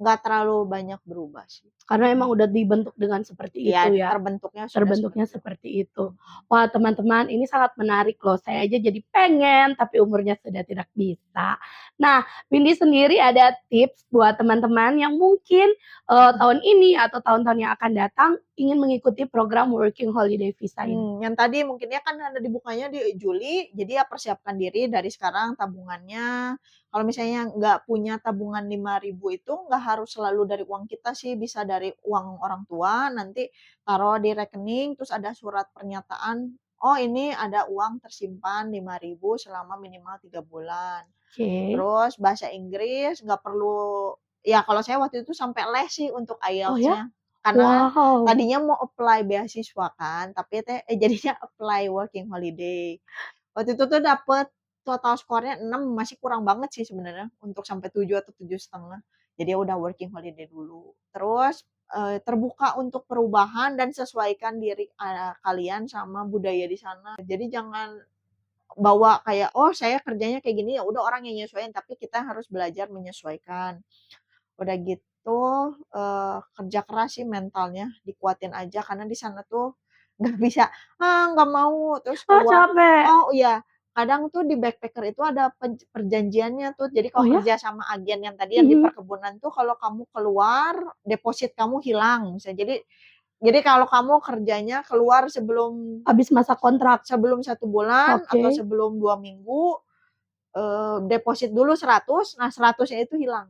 Speaker 3: nggak terlalu banyak berubah sih.
Speaker 2: Karena emang udah dibentuk dengan seperti
Speaker 3: Iya,
Speaker 2: itu ya,
Speaker 3: terbentuknya sudah
Speaker 2: terbentuknya
Speaker 3: seperti itu.
Speaker 2: seperti itu.
Speaker 3: Mhm.
Speaker 2: Wah, teman-teman, ini sangat menarik loh, saya aja jadi pengen, tapi umurnya sudah tidak bisa. Nah, Windy sendiri ada tips buat teman-teman yang mungkin, tahun ini atau tahun-tahun yang akan datang ingin mengikuti program Working Holiday Visa ini?
Speaker 3: Yang tadi mungkinnya kan ada dibukanya di Juli, jadi ya persiapkan diri dari sekarang tabungannya. Kalau misalnya nggak punya tabungan 5.000 itu nggak harus selalu dari uang kita sih, bisa dari uang orang tua, nanti taruh di rekening, terus ada surat pernyataan, "Oh ini ada uang tersimpan 5.000 selama minimal 3 bulan."
Speaker 2: Oke.
Speaker 3: Terus bahasa Inggris nggak perlu ya kalau saya waktu itu sampai les sih untuk
Speaker 2: Oh ya?
Speaker 3: IELTS-nya. Karena
Speaker 2: Wow.
Speaker 3: tadinya mau apply beasiswa kan, tapi jadinya apply working holiday. Waktu itu tuh dapet total skornya 6 masih kurang banget sih sebenarnya untuk sampai 7 atau 7,5. Jadi ya udah working holiday dulu. Terus, terbuka untuk perubahan dan sesuaikan diri, kalian sama budaya di sana. Jadi jangan bawa kayak, "Oh saya kerjanya kayak gini, ya udah orang yang nyesuaiin," tapi kita harus belajar menyesuaikan. Udah gitu, kerja keras sih mentalnya, dikuatin aja karena di sana tuh nggak bisa, "Ah, nggak mau," terus
Speaker 2: Oh,
Speaker 3: keluar.
Speaker 2: capek.
Speaker 3: Oh iya, kadang tuh di backpacker itu ada perjanjiannya tuh, jadi
Speaker 2: Oh
Speaker 3: kalau
Speaker 2: ya?
Speaker 3: kerja sama agen yang tadi yang di
Speaker 2: Mhm.
Speaker 3: perkebunan tuh kalau kamu keluar, deposit kamu hilang misalnya. Jadi kalau kamu kerjanya keluar sebelum
Speaker 2: Habis masa kontrak.
Speaker 3: sebelum 1 bulan atau
Speaker 2: Oke.
Speaker 3: sebelum 2 minggu, deposit dulu 100, nah 100-nya itu hilang,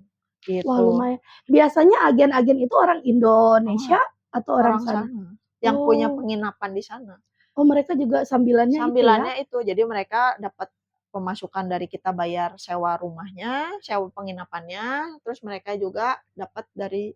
Speaker 2: Wah,
Speaker 3: gitu.
Speaker 2: lumayan. Biasanya agen-agen itu orang
Speaker 3: Oh,
Speaker 2: Indonesia atau orang
Speaker 3: orang
Speaker 2: sana?
Speaker 3: sana, yang punya
Speaker 2: Oh.
Speaker 3: penginapan di sana.
Speaker 2: Oh, mereka juga sambilannya itu ya?
Speaker 3: Sambilannya itu, jadi mereka dapat pemasukan dari kita bayar sewa rumahnya, sewa penginapannya, terus mereka juga dapat dari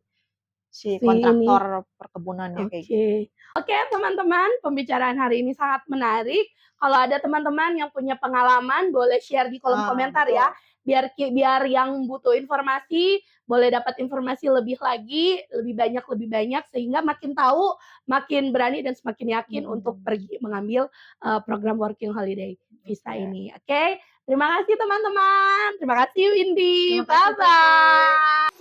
Speaker 3: si
Speaker 2: Si ini.
Speaker 3: kontraktor perkebunannya kayak gitu.
Speaker 2: Oke. Oke, teman-teman, pembicaraan hari ini sangat menarik. Kalau ada teman-teman yang punya pengalaman, boleh share di kolom komentar ya,
Speaker 3: Betul.
Speaker 2: biar yang butuh informasi, boleh dapat informasi lebih lagi, lebih banyak, sehingga makin tahu, makin berani dan semakin yakin untuk
Speaker 3: Mhm.
Speaker 2: pergi mengambil, program Working Holiday Visa
Speaker 3: Oke.
Speaker 2: ini, oke? Terima kasih teman-teman, terima kasih Windy,
Speaker 3: Terima kasih Titi.
Speaker 2: bye-bye.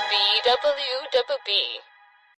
Speaker 1: BWWB.